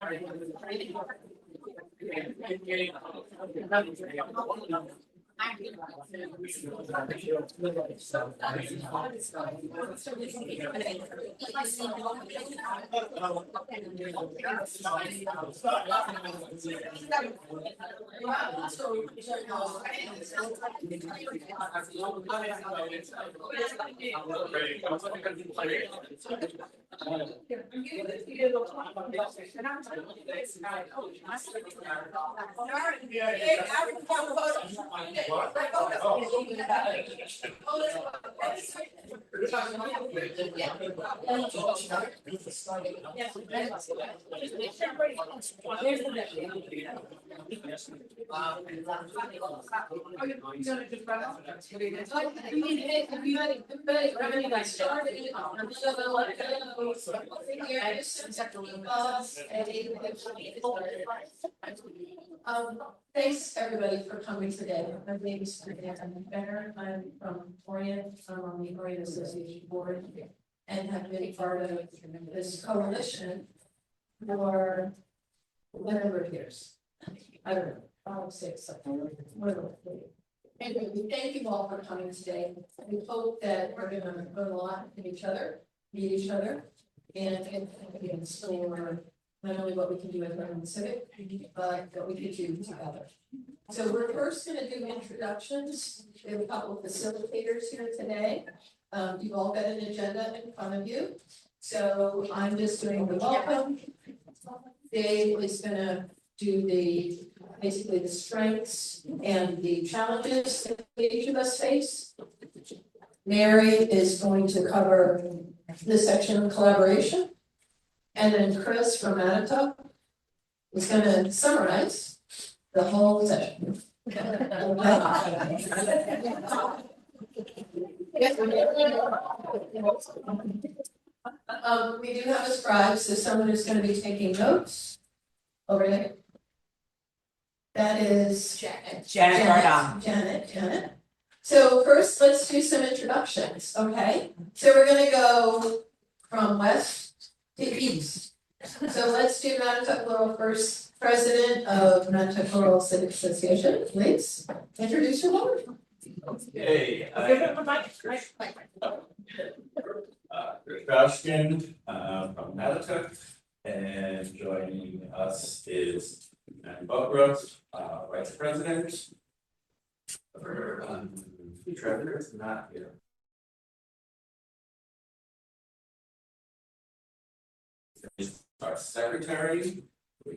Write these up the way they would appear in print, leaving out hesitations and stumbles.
Yeah. Thanks everybody for coming today. My name is Sabrina. I'm from Orient. I'm on the Orient Association Board and have been part of this coalition for a number of years. I don't know, 5, 6, something. Anyway, we thank you all for coming today. We hope that we're going to learn a lot from each other, meet each other, and explore not only what we can do as a civic, but what we could do together. So we're first going to do introductions. We have a couple of facilitators here today. You've all got an agenda in front of you. So I'm just doing the welcome. Dave is going to do basically the strengths and the challenges that each of us face. Mary is going to cover the section of collaboration. And then Chris from Manitoba is going to summarize the whole session. We do have a scribe, so someone is going to be taking notes over there. That is Janet. So first, let's do some introductions, okay? So we're going to go from west to east. So let's do Manitoba Rural first. President of Manitoba Rural Civics Association, please introduce your board. Okay, Chris Bashkin from Manitoba, and joining us is Andy Buckroth, Vice President. Trevor is not here. Our secretary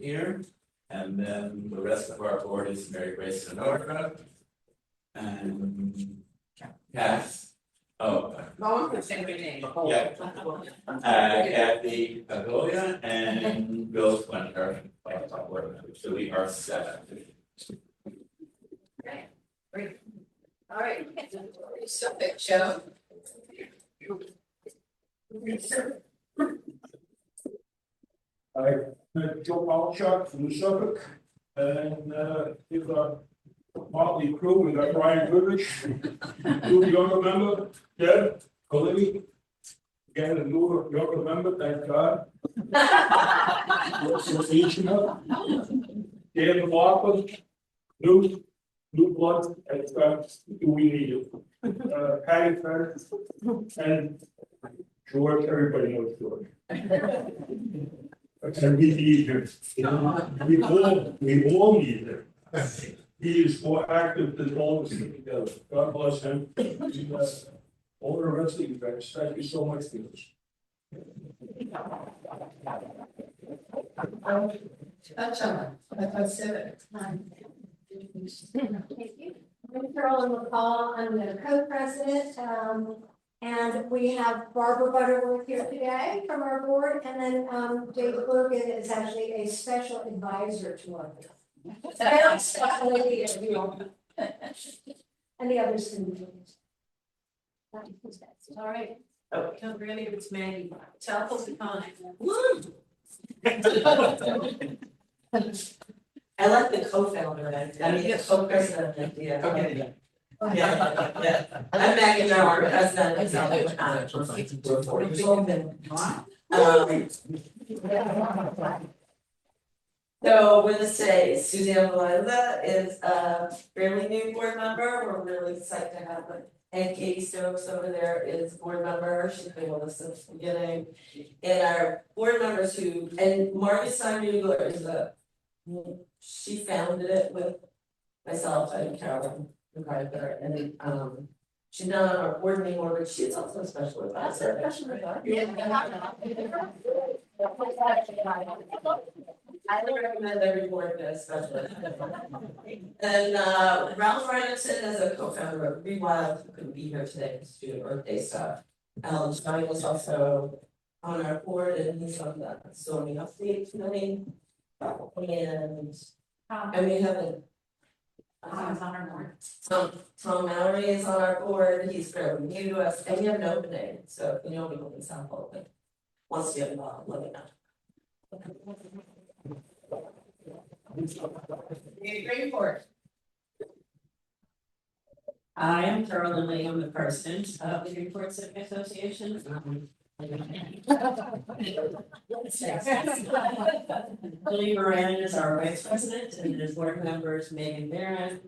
here, and then the rest of our board is Mary Grace Sonora and Cass. Yeah. Kathy Pagolia and Bill Splinter. So we are 7. Great. All right. So big show. I'm Joe Palachuk from Suffolk, and he's a motley crew. We got Brian Goodrich, new younger member, Deb, Colby, again, a new younger member, thank God. Dan McLaughlin, new blood, and do we need you? Patty Fred, and George, everybody knows George. And we need him. We all need him. He is more active than all of us together. God bless him. All the rest of you guys, thank you so much for this. Thank you. I'm Carolyn McCall. I'm the co-president. And we have Barbara Butterworth here today from our board, and then Dave Logan is actually a special advisor to our board. Very special lady, if you will. And the others can do it. All right. Oh, don't forget if it's Maggie. Tell us the comment. I like the co-founder, I mean, the co-president idea. Okay. Yeah. I'm Maggie Mauer, president of So with us today is Suzanne Valiza is a fairly new board member. We're really excited to have her. And Katie Stokes over there is board member. She's been with us since the beginning. And our board members and Margaret Steinmugler is she founded it with myself and Carolyn McCarthy, and she's not on our board anymore, but she's also a special advisor. I would recommend every board get a special advisor. And Ralph Reinerson is a co-founder of Rewild, who couldn't be here today to do birthday stuff. Stein was also on our board, and he's on the zoning update committee. And we have Tom Mallory is on our board, he's fairly new to us, and we have an opening, so if you know people in South Bolton wants to get involved, let me know. Great report. I am Carolyn Lee, I'm the president of the Greenport Civic Association. Julie Moran is our vice president, and his board members Megan Barron,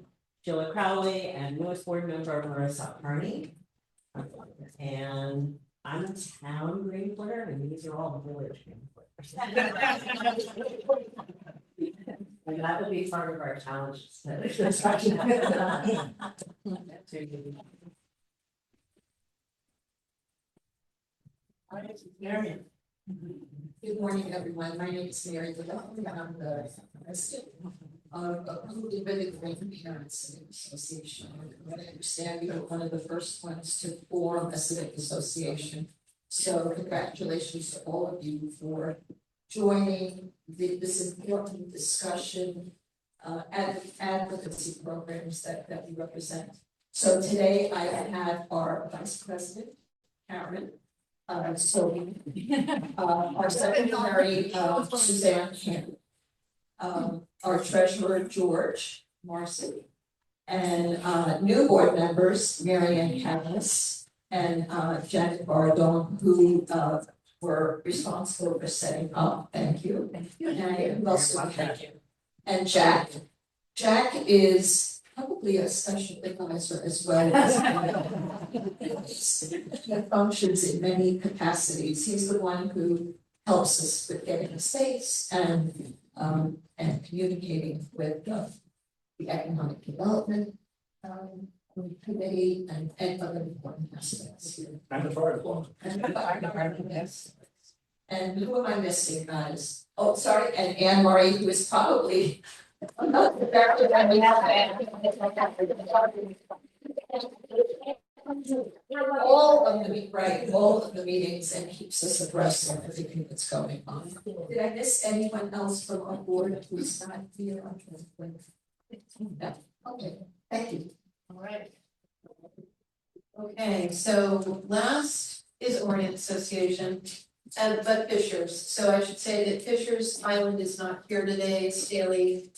Sheila Crowley, and newest board member Marissa Carney. And I'm a town Greenporter, and these are all village Greenporters. And that would be part of our challenge. Good morning, everyone. My name is Mary DeLong. I'm the president of Blue Divided Grandparents Civic Association. What I understand, we were one of the first ones to form a civic association. So congratulations to all of you for joining this important discussion and advocacy programs that we represent. So today I have our vice president, Karen. Our secretary, Suzanne Kim, our treasurer, George Marcy, and new board members, Marianne Camus and Janet Bardon, who were responsible for setting up. Thank you. And who else do we have? And Jack. Jack is probably a special advisor as well. He functions in many capacities. He's the one who helps us with getting the space and communicating with the economic development committee and other important aspects here. And the fire department. And the fire department, yes. And who am I missing, guys? Oh, sorry, and Anne Marie, who is probably not the director that we have. All of the meetings and keeps us abreast of everything that's going on. Did I miss anyone else from our board who's not here? No. Okay, thank you. All right. Okay, so last is Orient Association, but Fishers. So I should say that Fishers Island is not here today, Staley,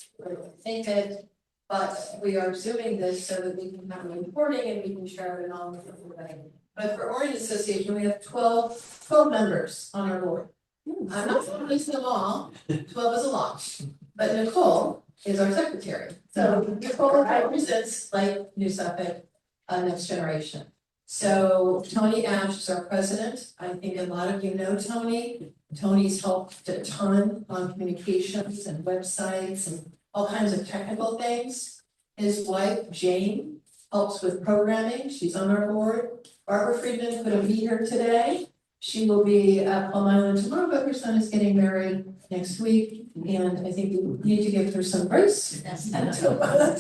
think it. But we are zooming this so that we can have a recording and we can share it on with everybody. But for Orient Association, we have 12 members on our board. I'm not going to list them all, 12 is a lot, but Nicole is our secretary. So Nicole represents like New Suffolk, Next Generation. So Tony Ash is our president. I think a lot of you know Tony. Tony's helped a ton on communications and websites and all kinds of technical things. His wife, Jane, helps with programming. She's on our board. Barbara Friedman couldn't be here today. She will be at Plum Island tomorrow, but her son is getting married next week. And I think we need to give her some grace and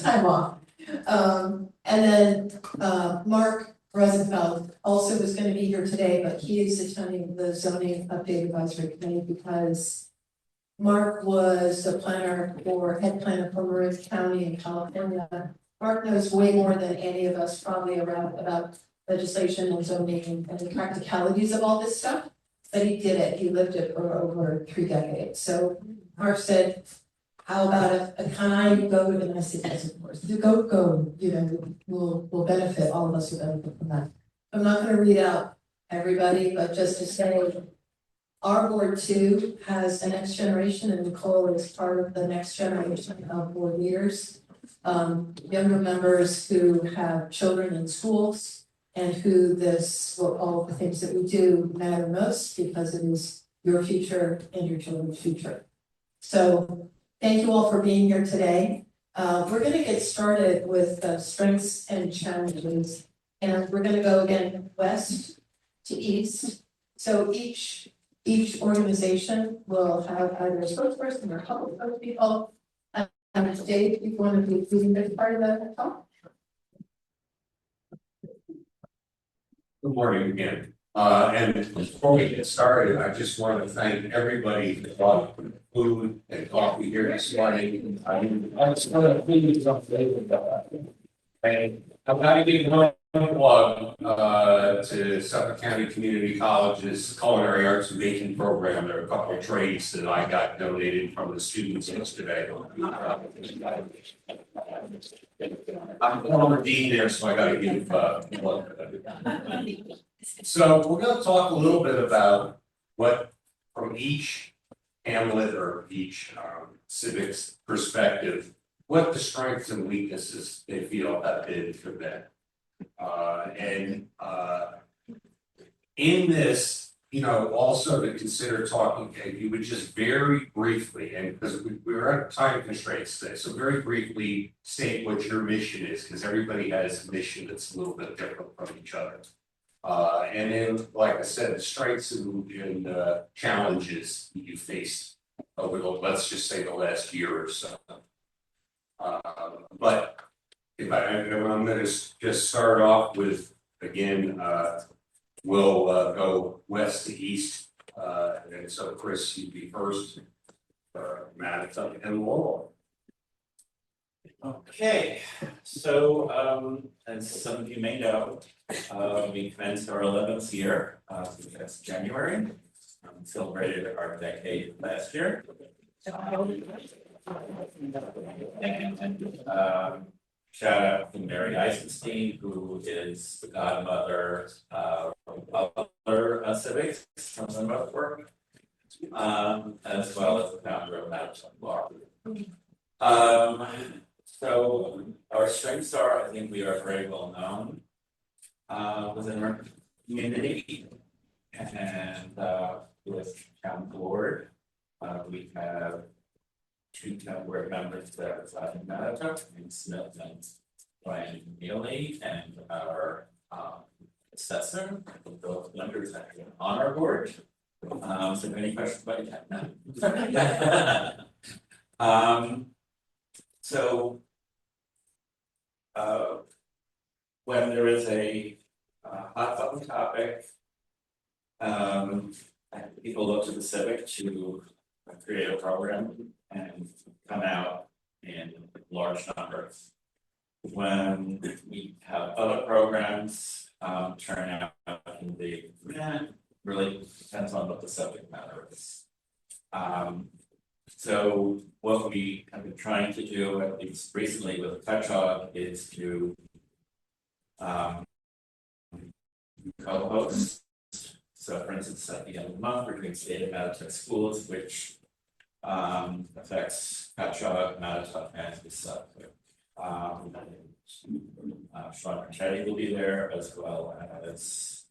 time off. And then Mark Rosenfeld also was going to be here today, but he is attending the zoning update advisory committee because Mark was the head planner for Marin County in California. Mark knows way more than any of us probably about legislation and zoning and the practicalities of all this stuff. But he did it, he lived it for over 3 decades. So Mark said, how about can I go? And I said, yes, of course. Go, you know, we'll benefit, all of us will benefit from that. I'm not gonna read out everybody, but just to say, Our board too has a next generation, and Nicole is part of the next generation of board leaders. Younger members who have children in schools and who well, all the things that we do matter most because it is your future and your children's future. So thank you all for being here today. We're gonna get started with strengths and challenges. And we're gonna go again west to east. So each organization will have either a spokesperson or a couple of people. Dave, if you want to be leading this part of the talk. Good morning again. And before we get started, I just want to thank everybody for brought food and coffee here this morning. I was one of the things I'm and I'm not giving one plug to Suffolk County Community College's Culinary Arts and Baking Program. There are a couple of trades that I got donated from the students yesterday. I'm the former dean there, so I got to give plug. So we're going to talk a little bit about what, from each hamlet or each civics perspective, what the strengths and weaknesses they feel have been for them. In this, also to consider talking, if you would just very briefly, and because we're at time constraints today, so very briefly state what your mission is, because everybody has a mission that's a little bit different from each other. And then, like I said, the strengths and challenges you faced over let's just say the last year or so. But if I'm going to just start off with, again, we'll go west to east. And so, Chris, you'd be first, Matt, and Laurel. Okay, so as some of you may know, we commenced our 11th year, that's January. Celebrated our decade last year. Shout out to Mary Eisenstein, who is the godmother of other civics from the remote work, as well as the founder of Madison Law. So our strengths are, I think we are very well known within our community, and with town board, we have 2 town board members that reside in Matatuck, and Smith and Brian Neely, and our assessor, both members actually on our board. So any questions about that? No. So when there is a hot button topic, people look to the Civic to create a program and come out in large numbers. When we have other programs turn out in the really depends on what the subject matter is. So what we have been trying to do, at least recently with Fetchog, is to co-host. So for instance, at the end of the month, we're doing State of Matatuck Schools, which affects Fetchog, Matatuck, and the Suffolk. Sean Perchetti will be there, as well as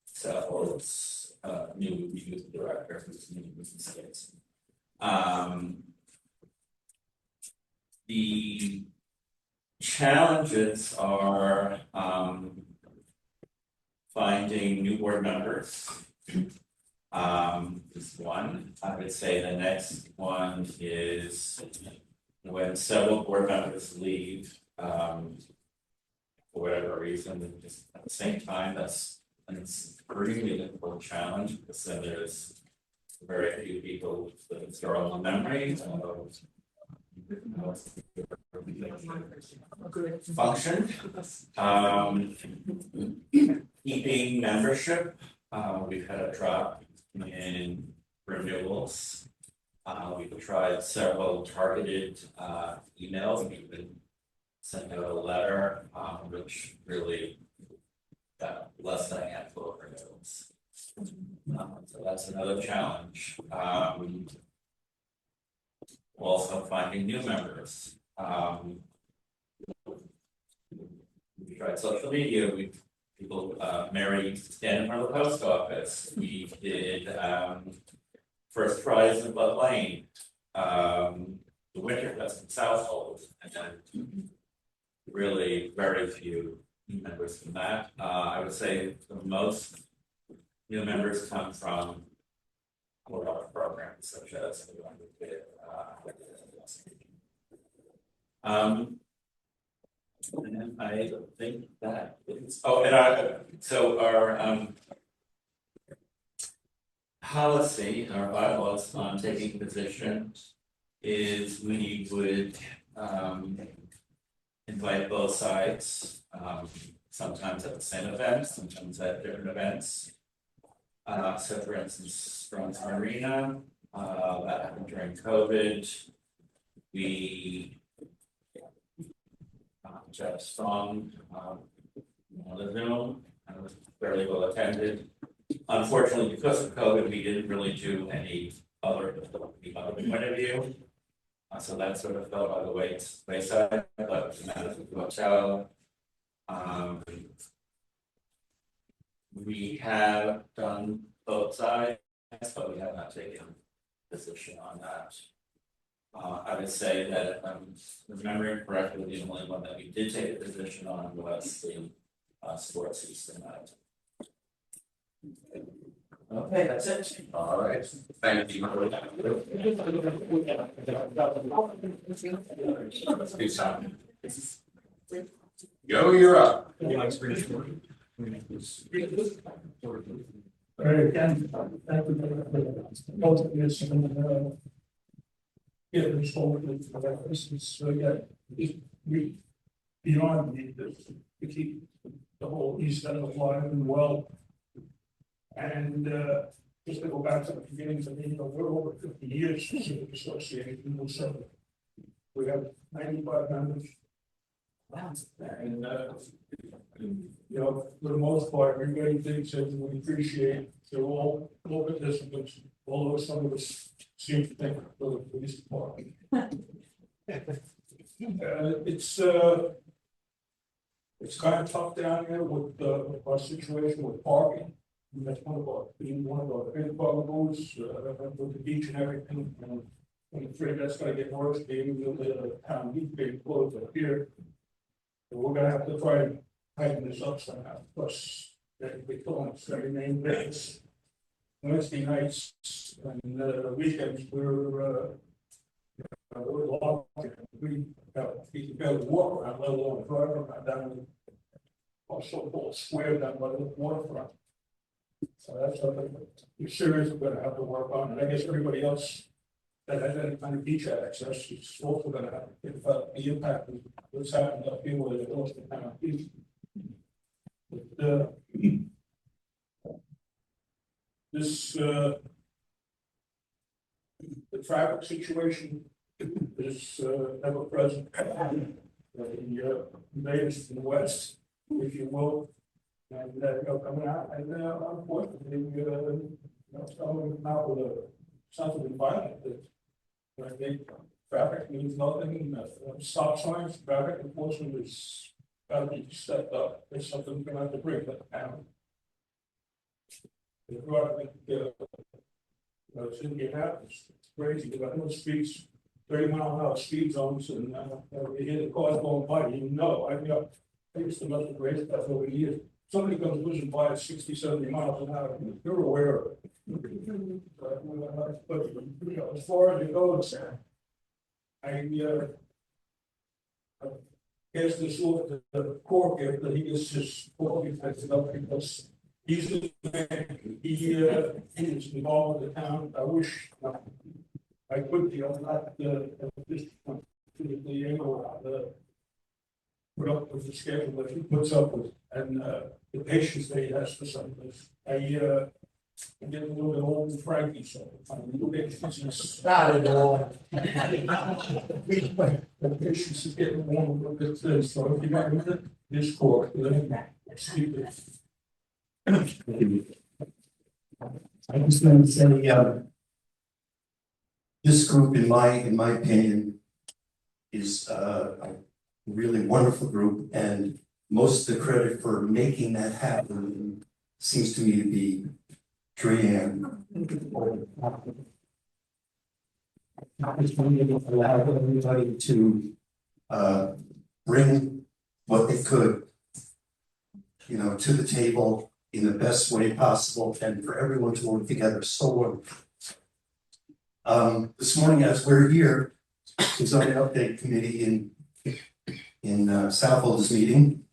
Seth Holtz, new youth director who's new with the States. The challenges are finding new board members. Is one. I would say the next one is when several board members leave for whatever reason, just at the same time. That's an extremely difficult challenge because then there's very few people that store on memory function. Keeping membership, we've had a drop in renewals. We've tried several targeted emails. We've been sent out a letter, which really got less than a handful of renewals. So that's another challenge. Also finding new members. We tried social media, people, Mary stand in front of the post office, we did, first prize in Bud Lane. The Winter Fest in Southold, and then really very few new members from that. I would say the most new members come from a lot of programs such as the one we did. And I think that is, so our policy, our bylaws on taking position is we would invite both sides, sometimes at the same event, sometimes at different events. So for instance, from Arena, that happened during COVID. We Jeff Strong on the Zoom, and it was fairly well attended. Unfortunately, because of COVID, we didn't really do any other point of view. So that sort of fell by the wayside, but the management hotel. We have done both sides, but we have not taken a position on that. I would say that if I'm remembering correctly, the only one that we did take a position on was the sports system. Okay, that's it. All right, thank you. Joe, you're up. Again, thank you for both of this and getting this forward. This is we beyond me to keep the whole East End alive and well. And just to go back to the beginning, I mean, we're over 50 years associated, so we have 95 members. Wow. And you know, for the most part, everybody thinks that we appreciate, they're all participants, although some of us seem to think of the police department. It's kind of tough down here with our situation with parking. And that's one of our big bugaboos, with the beach and everything, and I'm afraid that's gonna get worse, being the town beach being closed up here. And we're gonna have to try and tighten this up somehow, plus they're killing us every name days. Wednesday nights and weekends, we're locked. We can barely walk around, let alone drive around down our so-called square down by the waterfront. So that's something we're seriously gonna have to work on, and I guess everybody else that has any kind of beach access is also gonna have to think about the impact of what's happened up here where they're lost the town of beach. But, the traffic situation is ever present in Vegas in the west, if you will. And coming out, and unfortunately, coming out with a sense of environment that I think traffic means nothing. Stop signs, traffic enforcement is got to be stepped up. There's something we're gonna have to bring that down. It's in the happens. It's crazy. You got no speeds, 30-mile-an-hour speed zones, and you hear the cars going by. You know, I used to mess with race cars over the years. Somebody comes whizzing by at 60, 70 miles an hour, you're aware of it. But as far as it goes, I guess this look at the core gift that he gets his quality fixed up because he's the man. He is involved with the town. I wish I could be on that this the angle put up with the schedule that he puts up with and the patience that he has for some of this. I get a little bit old and Frankie, so I'm started all. The patience is getting warm a little bit too, so if you might look at this court, speak it. I was going to say, this group, in my opinion, is a really wonderful group, and most of the credit for making that happen seems to me to be Drian. Opportunity allowed everybody to bring what they could, to the table in the best way possible, and for everyone to work together so well. This morning, as we're here, the zoning update committee in Southold's meeting,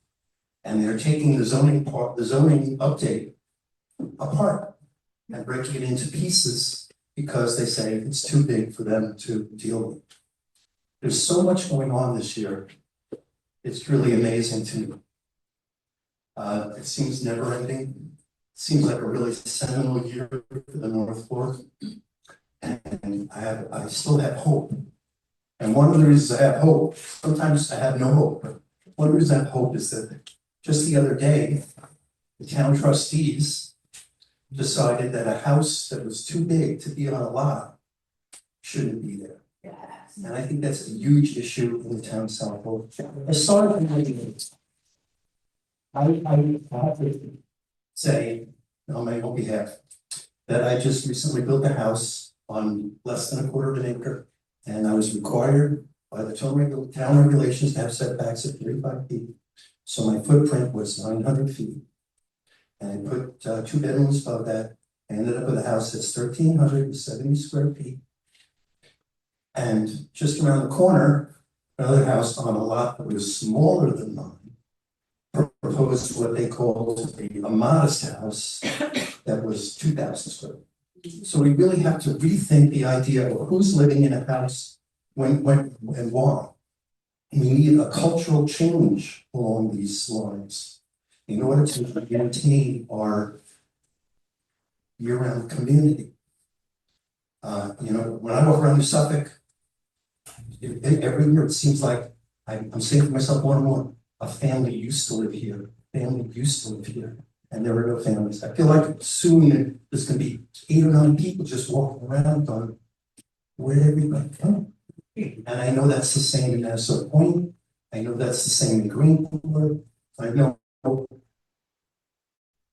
and they're taking the zoning update apart and breaking it into pieces because they say it's too big for them to deal with. There's so much going on this year. It's really amazing to me. It seems never ending. It seems like a really seminal year for the North Fork. And I still have hope. And one of the reasons I have hope, sometimes I have no hope, but one of the reasons I have hope is that just the other day, the town trustees decided that a house that was too big to be on a lot shouldn't be there. Yes. And I think that's a huge issue in the town of Southwold. As far as I have to say on my own behalf that I just recently built a house on less than a quarter of an acre, and I was required by the town regulations to have setbacks of 35 feet. So my footprint was 900 feet. And I put 2 bedrooms above that. I ended up with a house that's 1,370 square feet. And just around the corner, another house on a lot that was smaller than mine proposed what they called a modest house that was 2,000 square feet. So we really have to rethink the idea of who's living in a house when and why. We need a cultural change along these lines in order to maintain our year-round community. When I walk around New Suffolk, every year it seems like I'm saying to myself more and more, a family used to live here, and there are no families. I feel like soon there's going to be 8 or 9 people just walking around on where did everybody come? And I know that's the same in Nassau Point. I know that's the same in Greenport. I know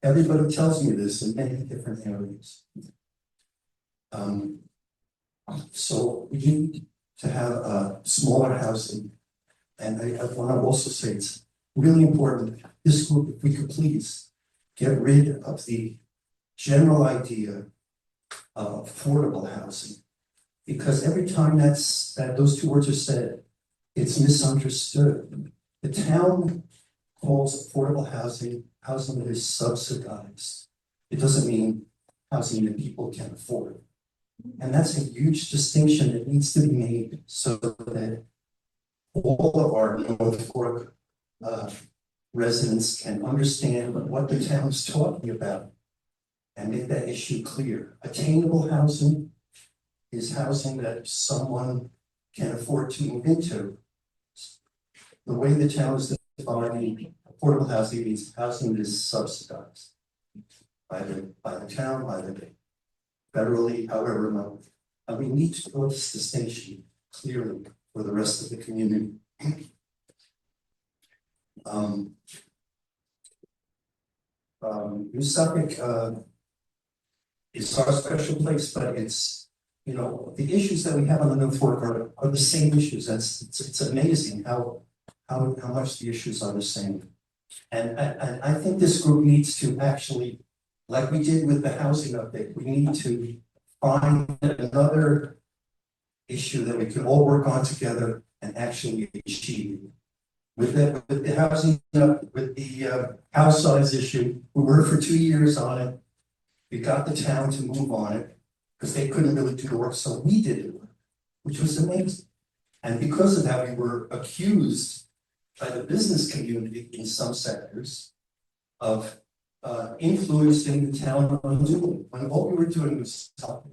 everybody tells me this in many different areas. So we need to have a smaller housing. And I want to also say it's really important, this group, if we could please get rid of the general idea of affordable housing. Because every time those 2 words are said, it's misunderstood. The town calls affordable housing that is subsidized. It doesn't mean housing that people can afford. And that's a huge distinction that needs to be made so that all of our North Fork residents can understand what the town's talking about and make that issue clear. Attainable housing is housing that someone can afford to move into. The way the town is defining affordable housing means housing that is subsidized by the town, by the federally, however remote. And we need to draw this distinction clearly for the rest of the community. New Suffolk is our special place, but it's, the issues that we have on the North Fork are the same issues. It's amazing how much the issues are the same. And I think this group needs to actually, like we did with the housing update, we need to find another issue that we can all work on together and actually achieve. With the housing, with the house size issue, we worked for 2 years on it. We got the town to move on it because they couldn't really do the work, so we did it, which was amazing. And because of that, we were accused by the business community in some sectors of influencing the town unduly, when all we were doing was helping.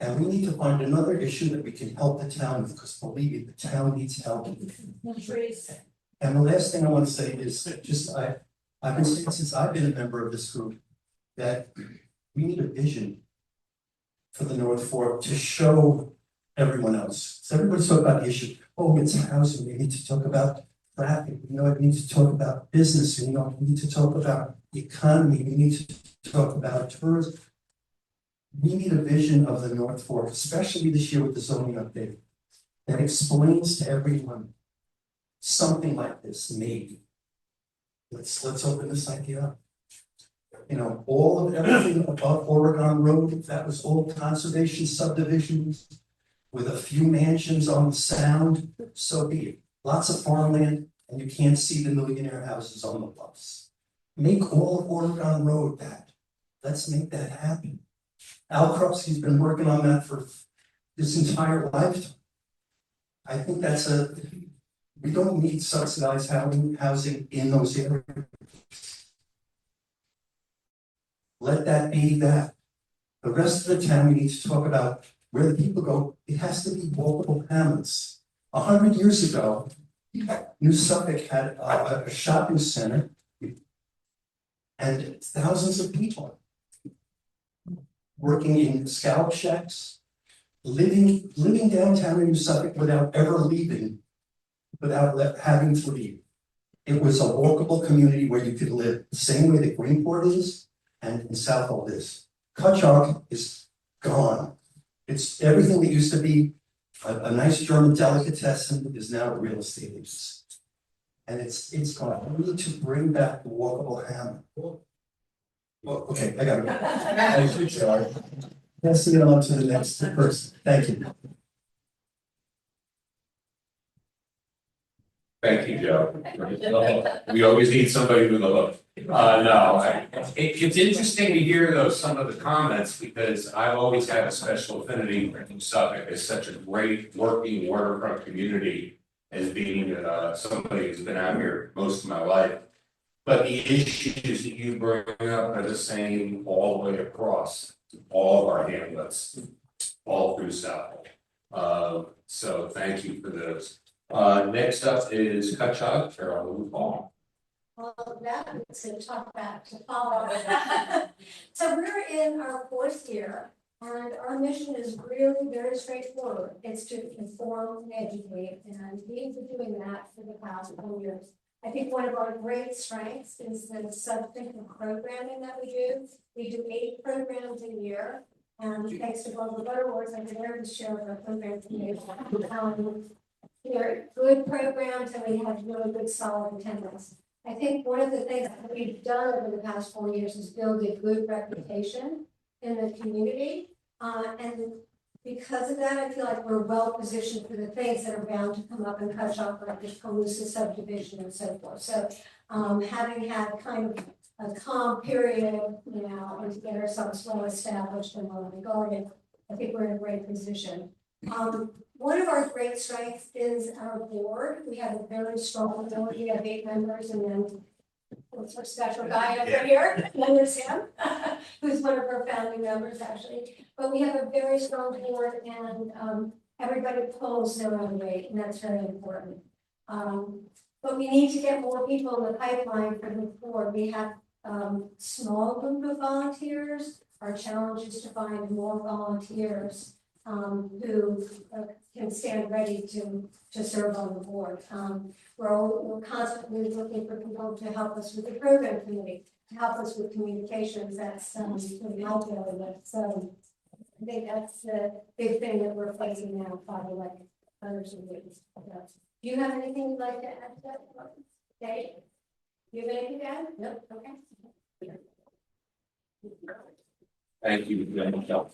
And we need to find another issue that we can help the town with, because believe me, the town needs help. And the last thing I want to say is just I've been saying since I've been a member of this group that we need a vision for the North Fork to show everyone else. So everybody's talking about issues. Oh, it's housing. We need to talk about traffic. We need to talk about business. We need to talk about the economy. We need to talk about tourism. We need a vision of the North Fork, especially this year with the zoning update, that explains to everyone something like this, maybe. Let's open this idea up. All of everything above Oregon Road, that was all conservation subdivisions with a few mansions on the sound, so be it. Lots of farmland, and you can't see the millionaire houses on the bluffs. Make all of Oregon Road that. Let's make that happen. Al Krupski's been working on that for his entire lifetime. I think we don't need subsidized housing in those areas. Let that be that. The rest of the town, we need to talk about where the people go. It has to be walkable hamlets. 100 years ago, New Suffolk had a shopping center and thousands of people working in scallop shacks, living downtown in New Suffolk without ever leaving, without having to leave. It was a walkable community where you could live the same way that Greenport is and in Southold is. Cutchogue is gone. It's everything that used to be a nice German delicatessen is now a real estate agency. And it's gone. We need to bring back the walkable hamlet. Well, okay, I gotta go. Thank you, Charlie. Passing it on to the next person. Thank you. Thank you, Joe. We always need somebody with a hook. It's interesting to hear though some of the comments because I've always had a special affinity for New Suffolk as such a great working waterfront community as being somebody who's been out here most of my life. But the issues that you bring up are the same all the way across all of our hamlets, all through South. So thank you for those. Next up is Cutchogue, Carol Paul. Well, that was to talk back to follow. So we're in our 4th year, and our mission is really very straightforward. It's to inform and educate, and we've been doing that for the past 4 years. I think one of our great strengths is the substantive programming that we do. We do 8 programs a year, and thanks to Global Butterworth, I'm there to share our programs. They're good programs, and we have really good solid attendance. I think one of the things that we've done over the past 4 years is build a good reputation in the community. And because of that, I feel like we're well positioned for the things that are bound to come up in Cutchogue, like the Calusa subdivision and so forth. So having had kind of a calm period, and to get ourselves well established and well regarded, I think we're in a great position. One of our great strengths is our board. We have a very strong board. We have 8 members, and then what's our special guy over here? And there's him, who's one of our founding members, actually. But we have a very strong board, and everybody pulls their own weight, and that's very important. But we need to get more people in the pipeline for the board. We have small group of volunteers. Our challenge is to find more volunteers who can stand ready to serve on the board. We're constantly looking for people to help us with the program committee, to help us with communications. That's really helpful with it. So I think that's the big thing that we're facing now, probably like others of these. Do you have anything you'd like to add to that? Dave? Do you have anything to add? No? Okay. Thank you, Michelle.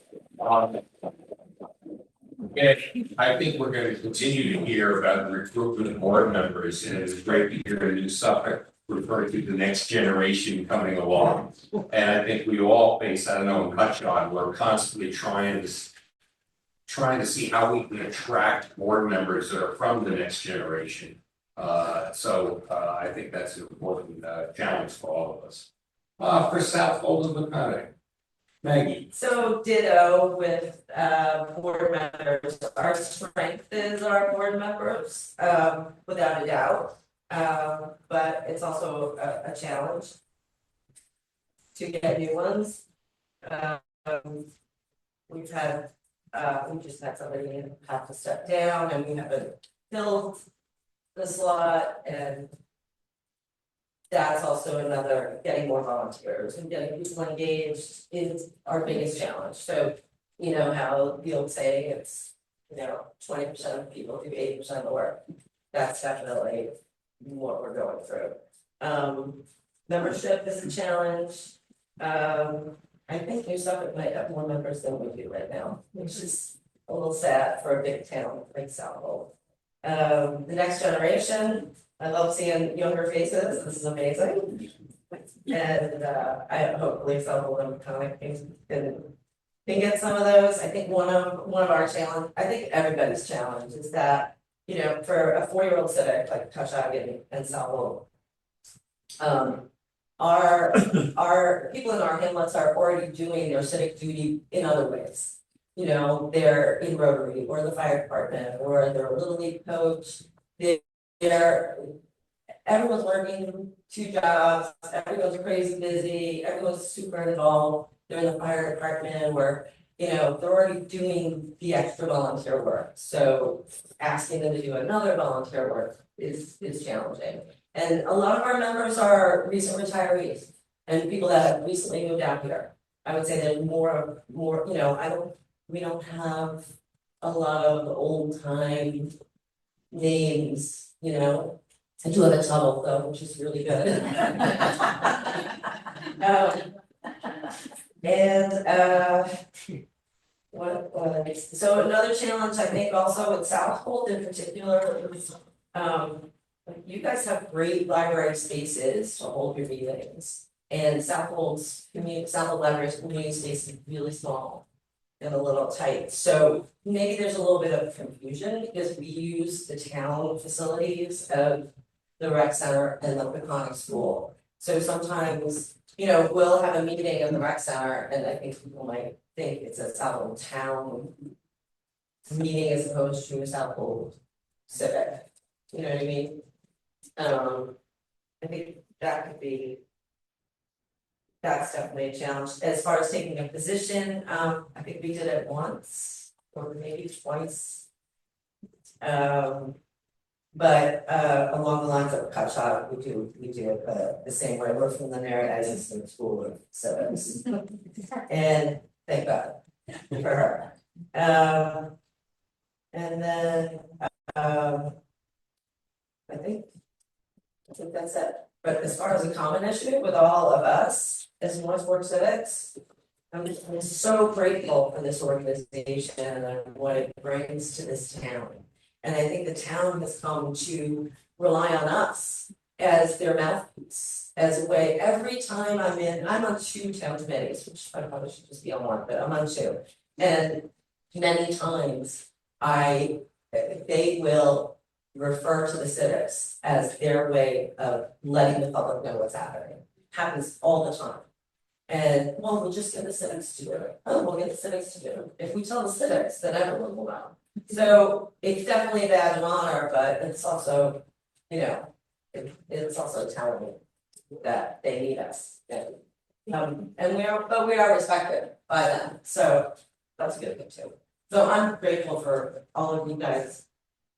I think we're going to continue to hear about the recruitment of board members, and it's great to hear a New Suffolk refer to the next generation coming along. And I think we all face, I don't know, in Cutchogue, we're constantly trying to see how we can attract board members that are from the next generation. So I think that's an important challenge for all of us. For Southold and Laconic. Maggie. So ditto with board members. Our strength is our board members, without a doubt. But it's also a challenge. to get new ones. We've had, we just had somebody have to step down and we haven't filled the slot and that's also another, getting more volunteers and getting people engaged is our biggest challenge. So, you know how the old saying, it's, 20% of people do 80% of the work. That's definitely what we're going through. Membership is a challenge. I think New Suffolk might have more members than we do right now, which is a little sad for a big town like Southhold. The next generation, I love seeing younger faces, this is amazing. And I hopefully Southhold and Conic can get some of those. I think one of our challenge, I think everybody's challenge is that, for a 4-year-old civic like Coshawin and Southhold, our people in our hamlets are already doing their civic duty in other ways. They're in Rotary or the fire department or they're a little league coach. Everyone's working 2 jobs, everyone's crazy busy, everyone's super involved. They're in the fire department where, they're already doing the extra volunteer work. So asking them to do another volunteer work is challenging. And a lot of our members are recent retirees and people that have recently moved out here. I would say there's more, we don't have a lot of old time names, I do have a tunnel though, which is really good. So another challenge I think also with Southhold in particular is, you guys have great library spaces to hold your meetings. And Southhold Library's community space is really small and a little tight. So maybe there's a little bit of confusion because we use the town facilities of the rec center and the Peconic school. So sometimes, we'll have a meeting in the rec center and I think people might think it's a Southhold town meeting as opposed to a Southhold civic. You know what I mean? I think that's definitely a challenge. As far as taking a position, I think we did it once or maybe twice. But along the lines of cut shot, we do it the same way. We're from the Merit Assistant School of Civics. And thank God for her. And then I think that's it. But as far as a common issue with all of us as North Fork Civics, I'm so grateful for this organization and what it brings to this town. And I think the town has come to rely on us as their mouthpiece, as a way, every time I'm on 2 town committees, which I probably should just be on 1, but I'm on 2. And many times they will refer to the civics as their way of letting the public know what's happening. Happens all the time. And well, we'll just get the civics to do it. Oh, we'll get the civics to do it. If we tell the civics, then everyone will know. So it's definitely a badge of honor, but it's also, it's also telling me that they need us. And we are respected by them. So that's a good thing too. So I'm grateful for all of you guys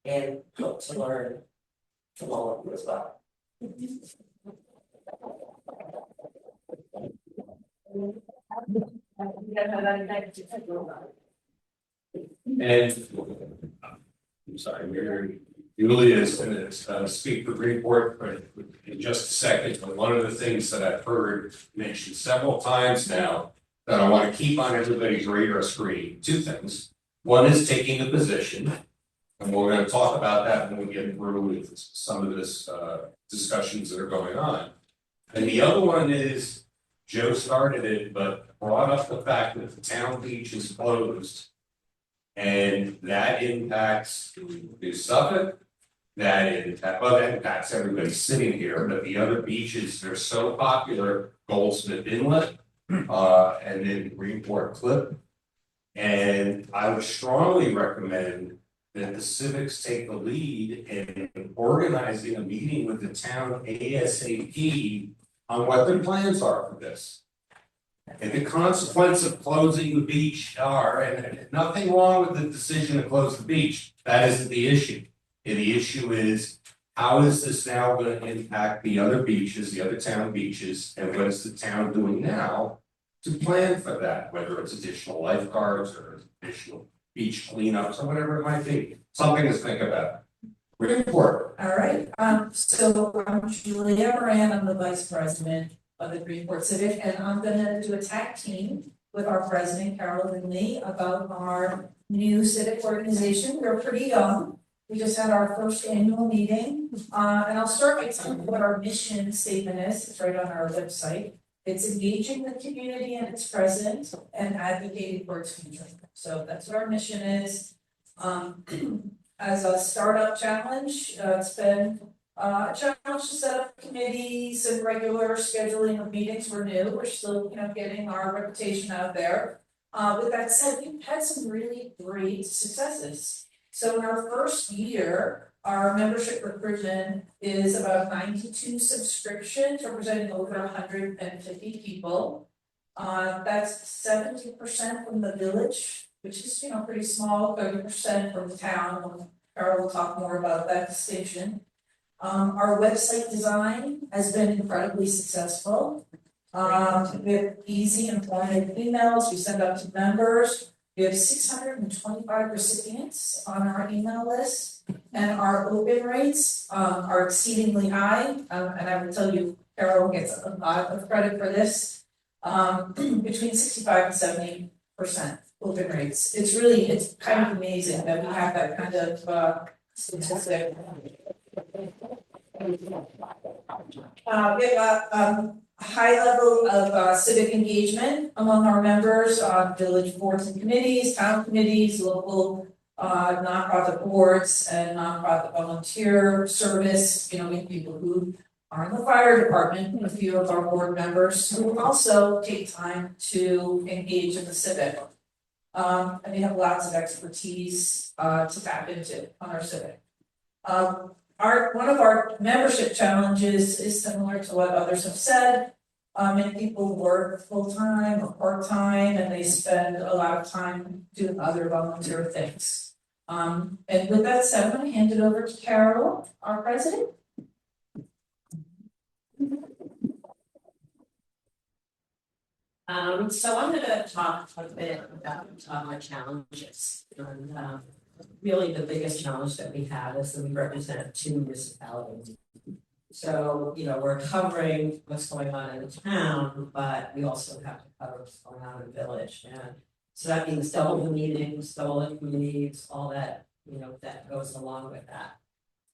and hope to learn from all of you as well. And I'm sorry, Julia is going to speak for report, but in just a second. But one of the things that I've heard mentioned several times now that I want to keep on everybody's radar screen, 2 things. One is taking a position, and we're going to talk about that when we get through some of this discussions that are going on. And the other one is Joe started it, but brought up the fact that the town beach is closed. And that impacts New Suffolk, that impacts everybody sitting here, but the other beaches, they're so popular, Goldsmith Inlet, and then Greenport Cliff. And I would strongly recommend that the civics take the lead in organizing a meeting with the town ASAP on what their plans are for this. And the consequence of closing the beach are, and nothing wrong with the decision to close the beach, that isn't the issue. And the issue is, how is this now gonna impact the other beaches, the other town beaches, and what is the town doing now to plan for that, whether it's additional lifeguards or additional beach cleanups or whatever it might be, something to think about. Report. All right, so I'm Julia Moran, I'm the vice president of the Greenport Civic, and I'm gonna do a tag team with our president, Carolyn Lee, about our new civic organization. We're pretty young. We just had our first annual meeting, and I'll start by telling you what our mission statement is. It's right on our website. It's engaging the community in its present and advocating for its future. So that's what our mission is. As a startup challenge, it's been a challenge to set up committees and regular scheduling of meetings. We're new, we're still, getting our reputation out there. With that said, we've had some really great successes. So in our first year, our membership recruitment is about 92 subscriptions, representing over 150 people. That's 70% from the village, which is, pretty small, 30% from the town. Carol will talk more about that distinction. Our website design has been incredibly successful. We have easy, informative emails we send out to members. We have 625 recipients on our email list, and our open rates are exceedingly high. And I will tell you, Carol gets a lot of credit for this. Between 65 and 70% open rates. It's kind of amazing that we have that kind of statistic. We have a high level of civic engagement among our members on village boards and committees, town committees, local nonprofit boards, and nonprofit volunteer service. We have people who are in the fire department, a few of our board members who also take time to engage in the civic. And we have lots of expertise to tap into on our civic. One of our membership challenges is similar to what others have said. Many people work full-time or part-time, and they spend a lot of time doing other volunteer things. And with that said, I'm going to hand it over to Carol, our president. So I'm gonna talk a bit about our challenges. And really the biggest challenge that we have is that we represent 2 municipalities. So, we're covering what's going on in the town, but we also have to cover what's going on in the village. And so that means double the meetings, double the committees, all that, that goes along with that.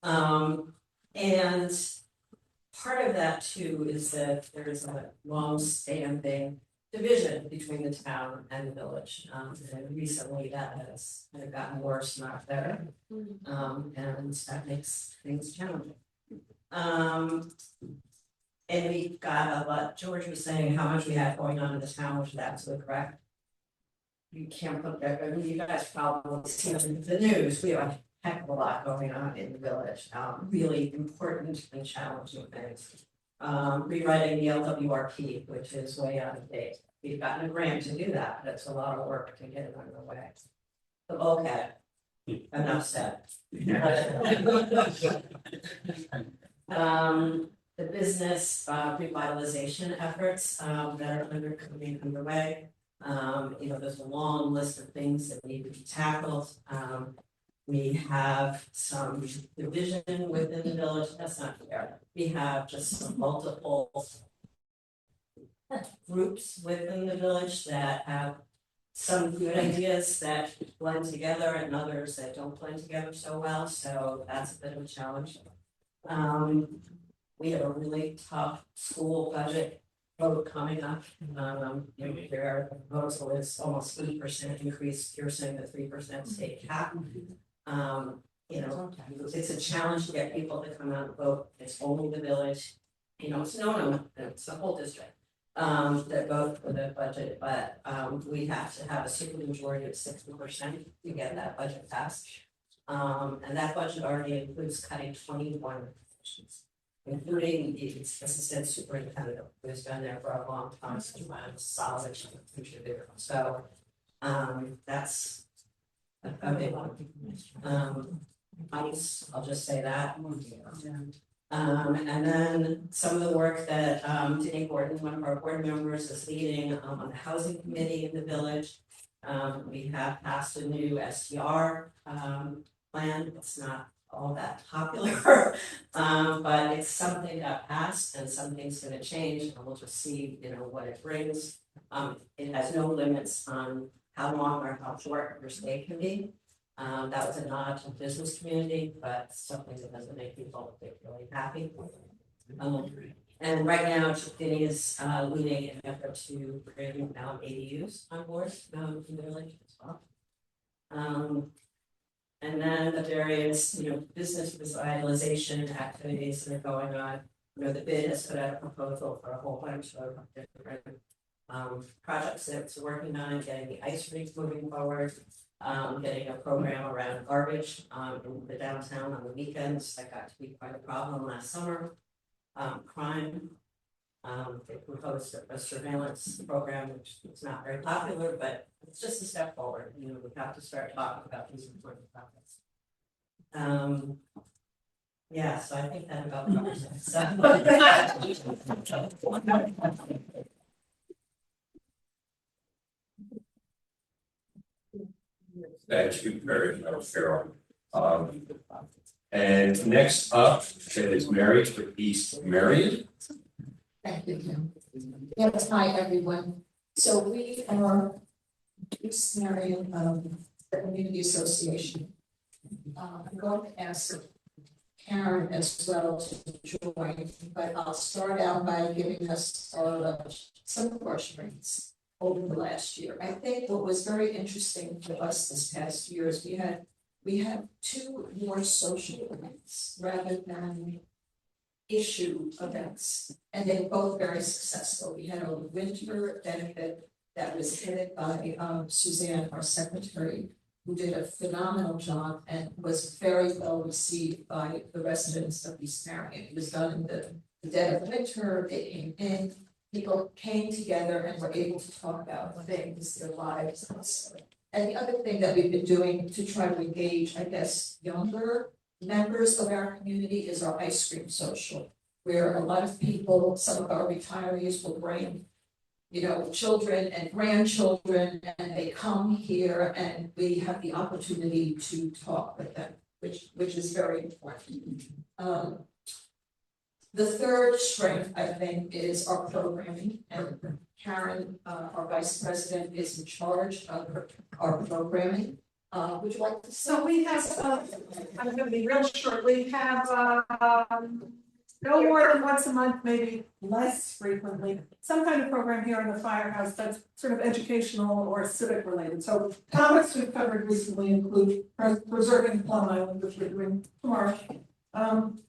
And part of that too is that there is a long-standing division between the town and the village. And recently that has kind of gotten worse, not better. And that makes things challenging. And we've got a lot, George was saying how much we have going on in the town, which is absolutely correct. You can't put that, you guys probably see the news, we have a heck of a lot going on in the village, really important and challenging things. Rewriting the LWRP, which is way out of date. We've gotten a grant to do that, but it's a lot of work to get it underway. The bulkhead, enough said. The business revitalization efforts that are underway. There's a long list of things that need to be tackled. We have some division within the village, that's not fair. We have just some multiple groups within the village that have some good ideas that blend together and others that don't blend together so well, so that's a bit of a challenge. We have a really tough school budget vote coming up. Their proposal is almost 8% increase, you're saying the 3% state cap. It's a challenge to get people to come out and vote. It's only the village, it's it's the whole district. That vote for the budget, but we have to have a super majority of 60% to get that budget passed. And that budget already includes cutting 21 positions. including the assistant superintendent, who's been there for a long time, so I'm a solid contributor, so, that's a big one. I'll just say that. And then some of the work that Denny Gordon, one of our board members, is leading on the housing committee in the village. We have passed a new STR plan. It's not all that popular, but it's something that passed and something's gonna change, and we'll just see, what it brings. It has no limits on how long or how short your stay can be. That was a nod to the business community, but something that doesn't make people particularly happy. And right now, Denny is leading an effort to bring ADUs on board in the village as well. And then the various, business revitalization activities that are going on. The bid has put out a proposal for a whole bunch of different projects that it's working on, getting the ice rink moving forward. Getting a program around garbage in the downtown on the weekends. That got to be quite a problem last summer. Crime. They proposed a surveillance program, which is not very popular, but it's just a step forward. We have to start talking about these important topics. Yeah, so I think that about covers it. Thank you very much, Cheryl. And next up is Mary for East Marion. Thank you, Kim. Yes, hi, everyone. So we are East Marion Community Association. I'm going to ask Karen as well to join, but I'll start out by giving us some of our strengths over the last year. I think what was very interesting for us this past year is we had two more social events rather than issue events, and they were both very successful. We had a winter benefit that was headed by Suzanne, our secretary, who did a phenomenal job and was very well received by the residents of East Marion. It was done in the dead of winter. They came in, people came together and were able to talk about things, their lives. And the other thing that we've been doing to try to engage, I guess, younger members of our community is our ice cream social, where a lot of people, some of our retirees will bring, children and grandchildren, and they come here and we have the opportunity to talk with them, which is very important. The third strength, I think, is our programming, and Karen, our vice president, is in charge of our programming. Would you like to? So we have, I'm gonna be real short, we have, no more than once a month, maybe less frequently, some kind of program here in the firehouse that's sort of educational or civic related. So topics we've covered recently include preserving Plum Island, which we're doing tomorrow.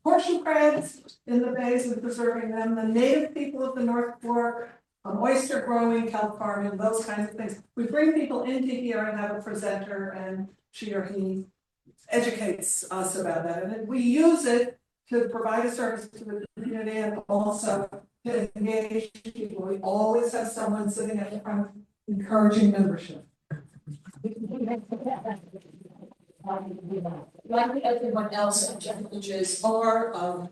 Horseshoe crabs in the bays and preserving them, the native people of the North Fork, oyster growing, kelp farming, those kinds of things. We bring people into here and have a presenter, and she or he educates us about that. And then we use it to provide a service to the community and also to engage people. We always have someone sitting at the front encouraging membership. Like everyone else, challenges are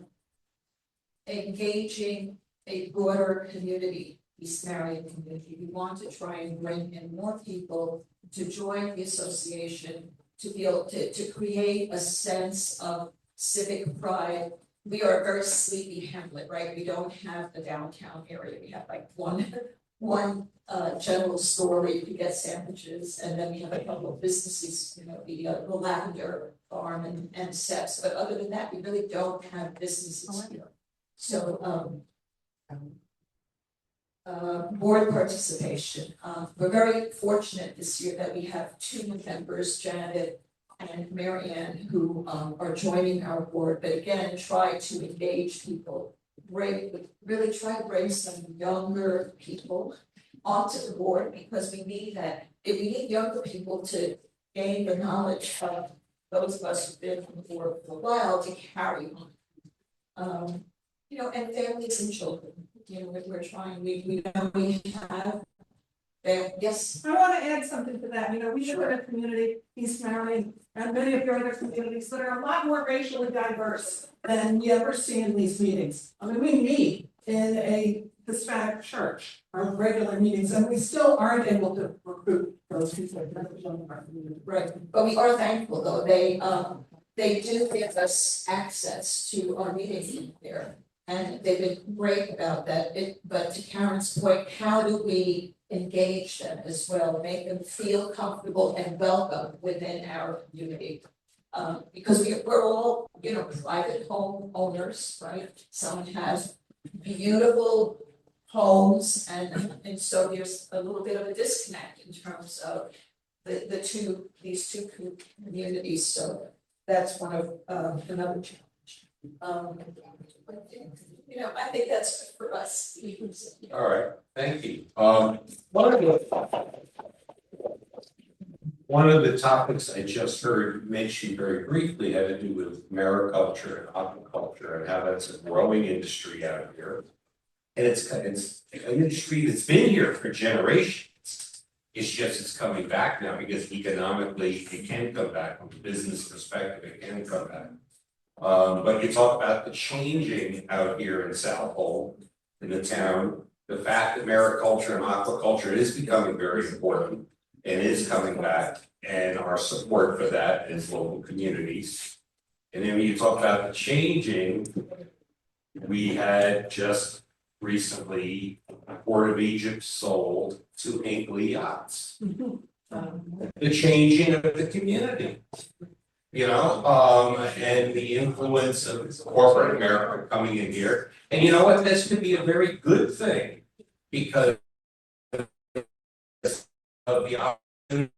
engaging a broader community, East Marion community. We want to try and bring in more people to join the association, to be able to create a sense of civic pride. We are a very sleepy hamlet, right? We don't have a downtown area. We have like one general store where you can get sandwiches, and then we have a couple of businesses, the lavender farm and steps. But other than that, we really don't have businesses here. So board participation. We're very fortunate this year that we have two new members, Janet and Marianne, who are joining our board, but again, try to engage people, really try to bring some younger people onto the board, because we need that. If we need younger people to gain the knowledge of those of us who've been on the board for a while to carry on. You know, and families and children, you know, we're trying, we know we have. Yes, I wanna add something to that, you know, we live in a community, East Marion, and many of your other communities that are a lot more racially diverse than you ever see in these meetings. I mean, we meet in a Hispanic church, our regular meetings, and we still aren't able to recruit those people that represent our community. right, but we are thankful though, they do give us access to our meetings here. And they've been great about that, but to Karen's point, how do we engage them as well, make them feel comfortable and welcome within our community? Because we're all, you know, private home owners, right? Some have beautiful homes and so there's a little bit of a disconnect in terms of these two communities, so that's one of another challenge. You know, I think that's good for us. All right, thank you. One of the topics I just heard mentioned very briefly had to do with mariculture and aquaculture and how that's a growing industry out here. And it's an industry that's been here for generations. It's just it's coming back now because economically it can come back, from a business perspective, it can come back. But you talk about the changing out here in South Hole, in the town, the fact that mariculture and aquaculture is becoming very important and is coming back, and our support for that is local communities. And then when you talk about the changing, we had just recently Port of Egypt sold to Hinkley Yachts. The changing of the community. You know, and the influence of corporate America coming in here. And you know what, this could be a very good thing because of the opportunity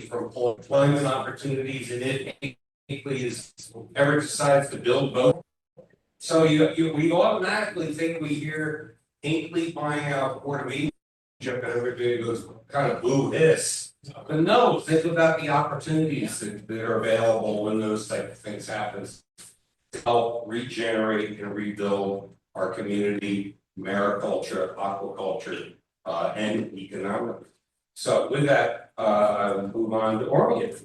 for employment opportunities, and if Hinkley ever decides to build boat. So we automatically think we hear Hinkley buying out Port of Egypt and everybody goes kind of boo this. But no, think about the opportunities that are available when those type of things happen to help regenerate and rebuild our community, mariculture, aquaculture, and economic. So with that, I'll move on to Orient.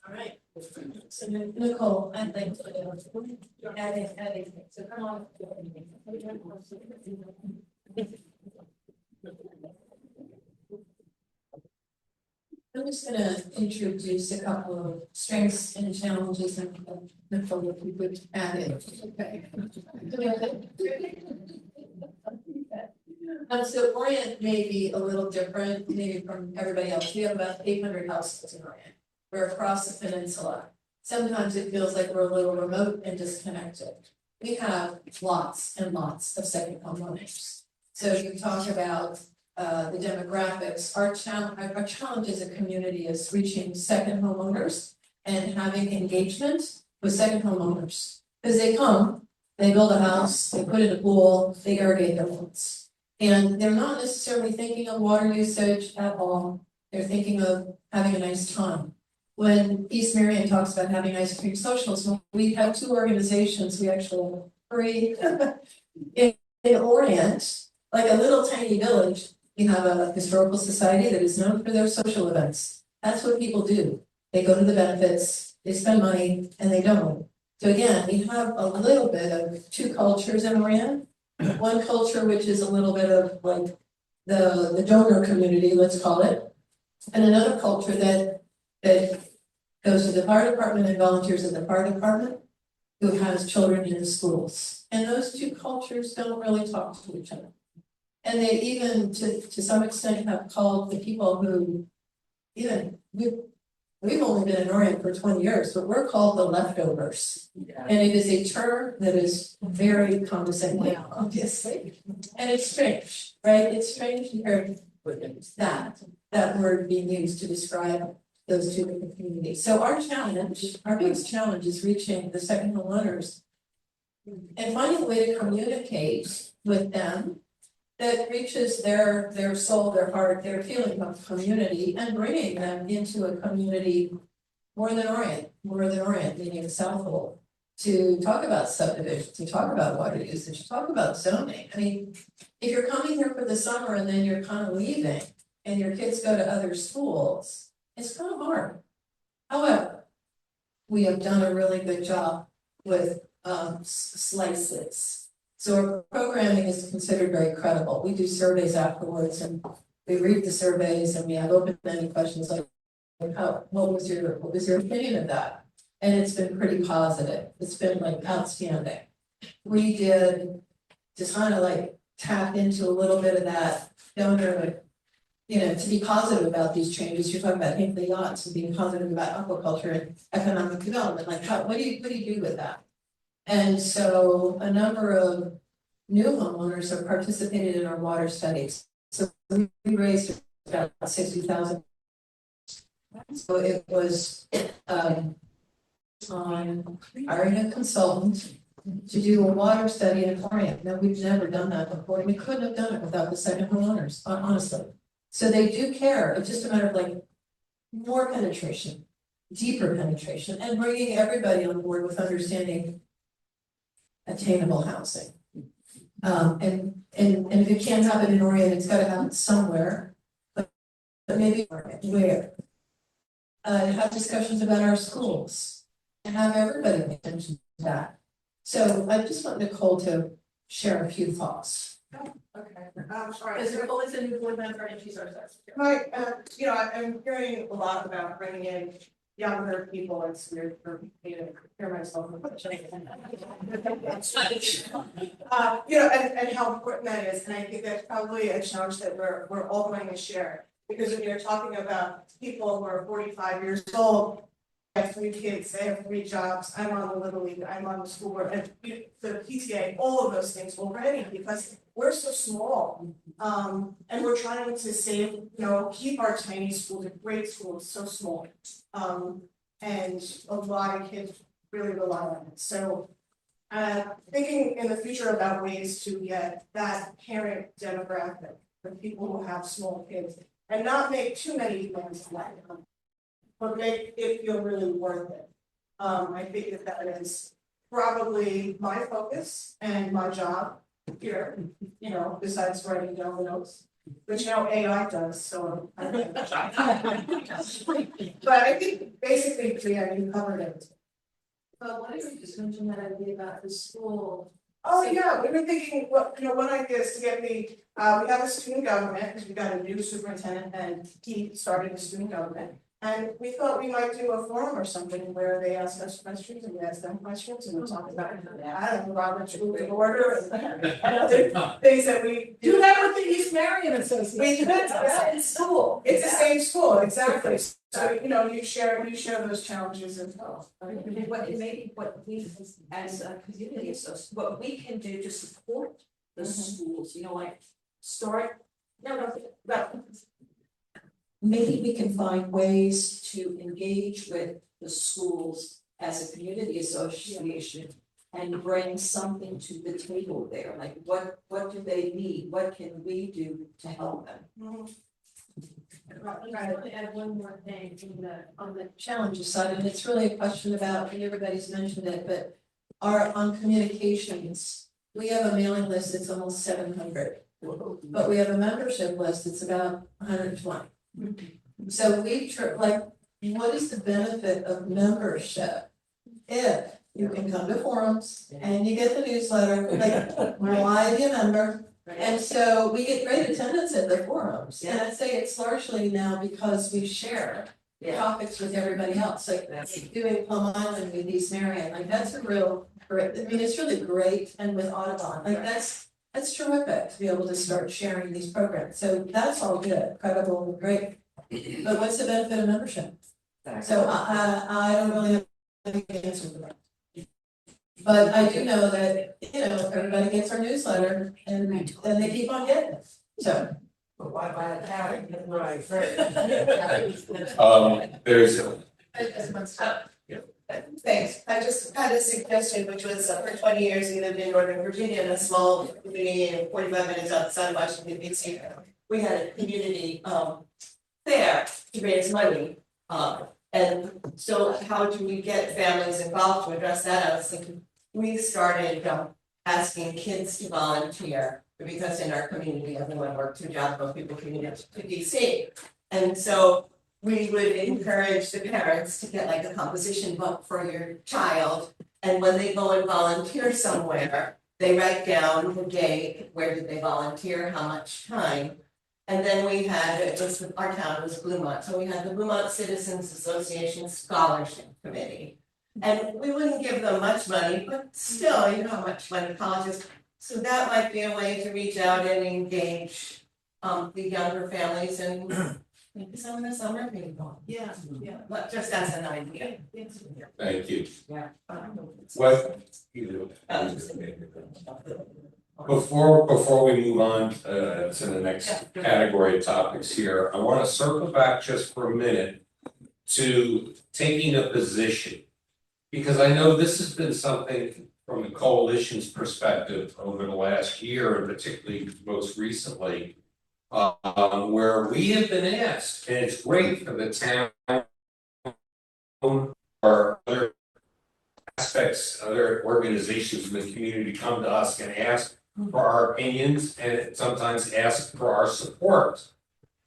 All right. So Nicole, I'd like to adding, so come on. I'm just gonna introduce a couple of strengths and challenges and Nicole, if you could add it. Okay. So Orient may be a little different, maybe from everybody else. We have about 800 houses in Orient. We're across the peninsula. Sometimes it feels like we're a little remote and disconnected. We have lots and lots of second home owners. So you talk about the demographics, our challenge as a community is reaching second homeowners and having engagement with second homeowners. Because they come, they build a house, they put in a pool, they irrigate their lawns. And they're not necessarily thinking of water usage at all. They're thinking of having a nice time. When East Marion talks about having ice cream socials, we have two organizations, we actually have three in Orient, like a little tiny village. We have a historical society that is known for their social events. That's what people do. They go to the benefits, they spend money, and they donate. So again, we have a little bit of two cultures in Orient. One culture which is a little bit of like the donor community, let's call it, and another culture that goes to the fire department and volunteers at the fire department who has children in the schools. And those two cultures don't really talk to each other. And they even, to some extent, have called the people who, even, we've only been in Orient for 20 years, but we're called the leftovers. And it is a term that is very condescending, obviously. And it's strange, right? It's strange to hear that word being used to describe those two different communities. So our biggest challenge is reaching the second homeowners and finding a way to communicate with them that reaches their soul, their heart, their feeling of community, and bringing them into a community more than Orient, meaning the South Hole, to talk about subdivisions, to talk about water usage, to talk about zoning. I mean, if you're coming here for the summer and then you're kind of leaving and your kids go to other schools, it's kind of hard. However, we have done a really good job with slices. So our programming is considered very credible. We do surveys afterwards and we read the surveys and we have open-ended questions like, what was your opinion of that? And it's been pretty positive. It's been like outstanding. We did just kind of like tap into a little bit of that donor, you know, to be positive about these changes. You're talking about Hinkley yachts and being positive about aquaculture and economic development. Like, what do you do with that? And so a number of new homeowners have participated in our water studies. So we raised about 60,000. So it was on hiring a consultant to do a water study in Orient. Now, we've never done that before. We couldn't have done it without the second homeowners, honestly. So they do care. It's just a matter of like more penetration, deeper penetration, and bringing everybody on board with understanding attainable housing. And if it can't happen in Orient, it's gotta happen somewhere, but maybe where? Have discussions about our schools and have everybody pay attention to that. So I just want Nicole to share a few thoughts. Okay, I'm sorry. Because Nicole is a new board member and she's our secretary. Right, you know, I'm hearing a lot about bringing in younger people. It's weird for me to hear myself. You know, and how important that is, and I think that's probably a challenge that we're all going to share. Because when you're talking about people who are 45 years old, I have 3 kids, they have 3 jobs, I'm on the Little League, I'm on the school board, and the PTA, all of those things already, because we're so small. And we're trying to save, you know, keep our tiny schools, great schools, so small. And a lot of kids really rely on it, so. Thinking in the future about ways to get that parent demographic, the people who have small kids, and not make too many plans like them, but make it feel really worth it. I think that is probably my focus and my job here, you know, besides writing down the notes, which now AI does, so. But I think basically, Priya, you covered it. But why don't you just mention that idea about the school? Oh, yeah, we were thinking, well, you know, one idea is to get we have a student government, because we got a new superintendent and he started a student government. And we thought we might do a forum or something where they ask us questions and we ask them questions and we talk about, I don't know, Robert's Rule of Order and other things that we Do that with the East Marion Association. We do it, yeah. It's school. It's the same school, exactly. So, you know, you share those challenges as well. Maybe what we, as a community association, what we can do to support the schools, you know, like start, but maybe we can find ways to engage with the schools as a community association and bring something to the table there, like what do they need, what can we do to help them? I want to add one more thing on the challenges side, and it's really a question about, and everybody's mentioned it, but on communications, we have a mailing list that's almost 700, but we have a membership list that's about 120. So what is the benefit of membership if you can come to forums and you get the newsletter, like, why do you member? And so we get great attendance at the forums, and I'd say it's largely now because we share topics with everybody else, like doing Plum Island with East Marion, like that's a real, I mean, it's really great, and with Audubon, like that's terrific to be able to start sharing these programs, so that's all good, credible, and great. But what's the benefit of membership? So I don't really have an answer for that. But I do know that, you know, everybody gets our newsletter and they keep on getting it, so. But why buy a pattern? Right. There's, Thanks, I just had a suggestion, which was for 20 years, we lived in Northern Virginia in a small community in 45 minutes outside of Washington DC. We had a community fair to raise money And so how do we get families involved to address that? I was thinking, we started asking kids to volunteer. Because in our community, everyone worked 2 jobs, most people commute to DC. And so we would encourage the parents to get like a composition book for your child. And when they go and volunteer somewhere, they write down the date, where did they volunteer, how much time. And then we had, it was our town was Bluemont, so we had the Bluemont Citizens Association Scholarship Committee. And we wouldn't give them much money, but still, you know how much money colleges. So that might be a way to reach out and engage the younger families and maybe some of the summer people. Yeah, yeah. But just as an idea. Thank you. Yeah. What? Before we move on to the next category of topics here, I want to circle back just for a minute to taking a position. Because I know this has been something from the coalition's perspective over the last year, and particularly most recently, where we have been asked, and it's great for the town or other aspects, other organizations in the community come to us and ask for our opinions and sometimes ask for our support.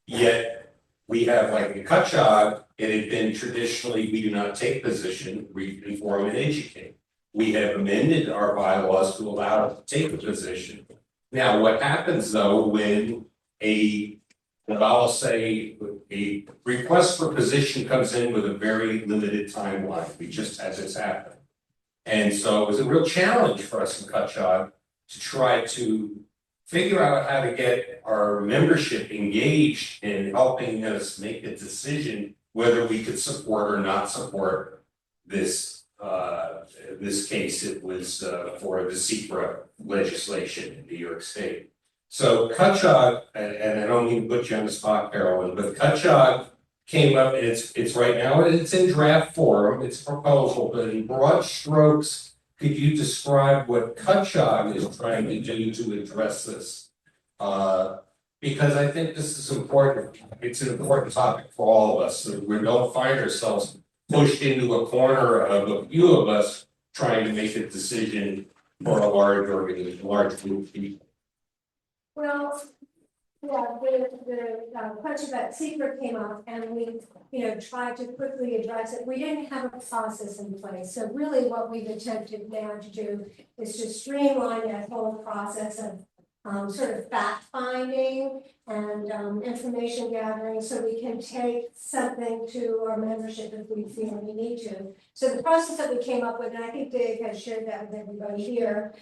Yet we have, like in Cutchogue, it had been traditionally, we do not take position, we inform and educate. We have amended our bylaws to allow us to take a position. Now, what happens though when I'll say a request for position comes in with a very limited timeline, we just as it's happened. And so it was a real challenge for us in Cutchogue to try to figure out how to get our membership engaged in helping us make a decision whether we could support or not support this this case. It was for the secret legislation in New York State. So Cutchogue, and I don't mean to put you on the spot, Carolyn, but Cutchogue came up, and it's right now, it's in draft form, it's a proposal, but in broad strokes, could you describe what Cutchogue is trying to do to address this? Because I think this is important, it's an important topic for all of us, so we don't find ourselves pushed into a corner of a few of us trying to make a decision for a large organization, large group of people. Well, yeah, the question about secret came up and we, tried to quickly address it. We didn't have a process in place. So really what we've attempted now to do is to streamline that whole process of sort of fact finding and information gathering so we can take something to our membership if we feel we need to. So the process that we came up with, and I think Dave has shared that with everybody here,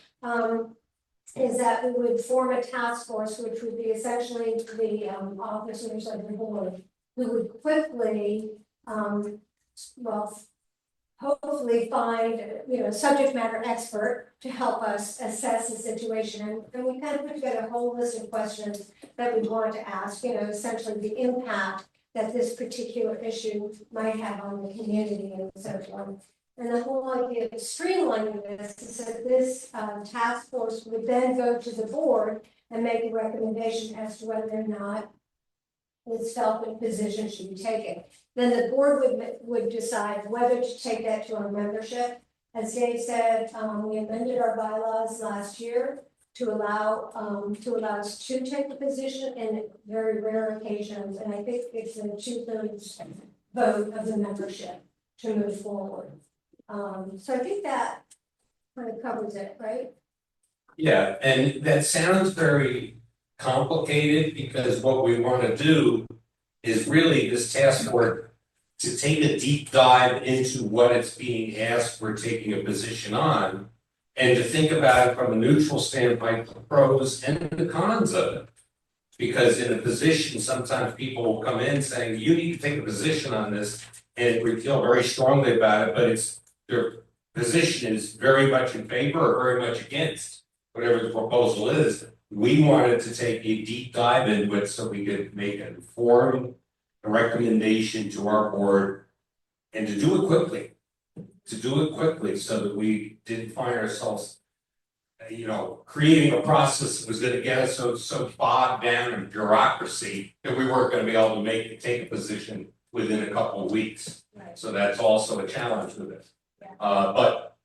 is that we would form a task force, which would be essentially the officers of the board who would quickly, hopefully find, subject matter expert to help us assess the situation. And we kind of put together a whole list of questions that we wanted to ask, essentially the impact that this particular issue might have on the community and so forth. And the whole idea of streamlining this is that this task force would then go to the board and make a recommendation as to whether or not this felt a position should be taken. Then the board would decide whether to take that to our membership. As Dave said, we amended our bylaws last year to allow us to take the position in very rare occasions. And I think it's a 2/3 vote of the membership to move forward. So I think that kind of covers it, right? Yeah, and that sounds very complicated because what we want to do is really this task force to take a deep dive into what it's being asked we're taking a position on, and to think about it from a neutral standpoint, the pros and the cons of it. Because in a position, sometimes people will come in saying, you need to take a position on this, and we feel very strongly about it, but their position is very much in favor or very much against whatever the proposal is. We wanted to take a deep dive into it so we could make an informed recommendation to our board and to do it quickly. So that we didn't find ourselves, creating a process that was going to get us so bogged down in bureaucracy that we weren't going to be able to take a position within a couple of weeks. Right. So that's also a challenge with it. But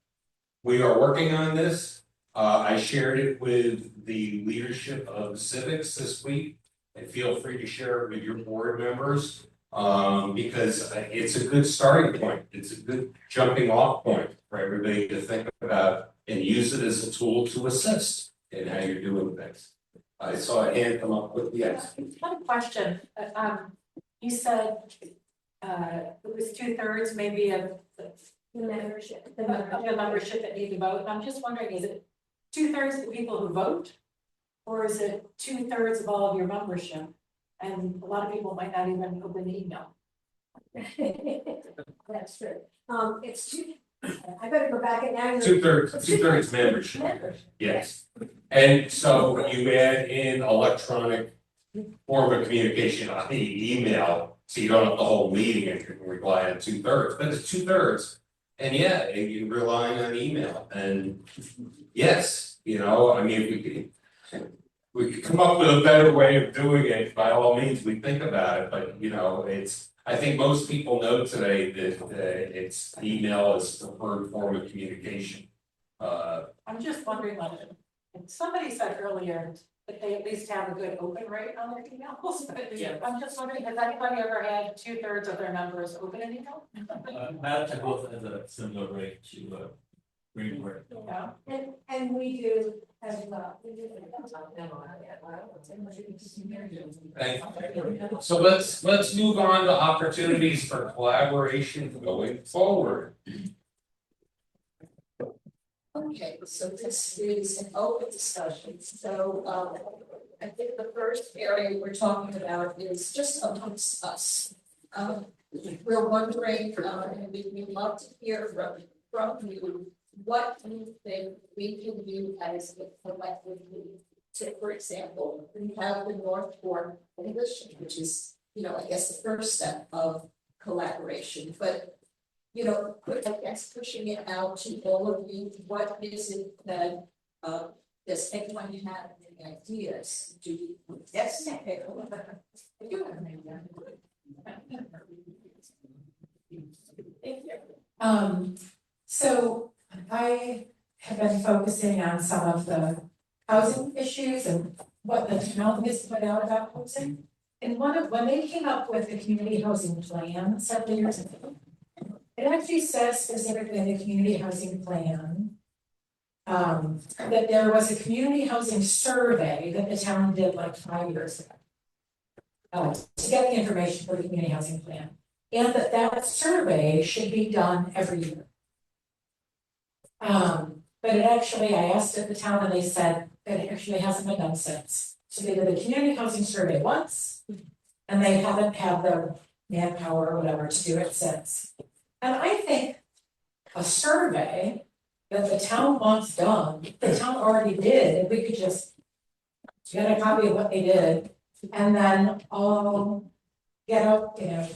we are working on this. I shared it with the leadership of Civics this week. And feel free to share it with your board members, because it's a good starting point. It's a good jumping off point for everybody to think about and use it as a tool to assist in how you're doing things. I saw a hand come up with, yes. I have a question, you said, it was 2/3 maybe of The membership, the the membership that need to vote, I'm just wondering, is it 2/3 of the people who vote? Or is it 2/3 of all of your membership? And a lot of people might not even open the email. That's true. It's two, I better go back and now. Two-thirds membership, yes. And so you add in electronic form of communication, i.e. email, so you don't have the whole meeting and you can rely on 2/3, but it's 2/3. And yeah, you're relying on email, and yes, you know, I mean, we could come up with a better way of doing it, by all means, we think about it, but you know, I think most people know today that it's email is the preferred form of communication. I'm just wondering, like, somebody said earlier that they at least have a good open rate on their emails, but I'm just wondering, has anybody ever had 2/3 of their members open an email? Madam both has a similar rate to Greenwood. Yeah. And we do as well. Thank you. So let's move on to opportunities for collaboration going forward. Okay, so this is an open discussion, so I think the first area we're talking about is just amongst us. We're wondering, and we'd love to hear from you, what you think we can do as a collective group. So for example, we have the North Fork Coalition, which is, you know, I guess the first step of collaboration, but you know, I guess pushing it out to all of you, what is it that, does anyone have any ideas? Do you? Yes. So I have been focusing on some of the housing issues and what the town has put out about housing. And when they came up with the community housing plan several years ago, it actually says specifically in the community housing plan that there was a community housing survey that the town did like 5 years ago to get the information for the community housing plan, and that survey should be done every year. But it actually, I asked at the town and they said that it actually hasn't been done since. So they did a community housing survey once, and they haven't had the manpower or whatever to do it since. And I think a survey that the town wants done, the town already did, and we could just get a copy of what they did, and then all get up, you know,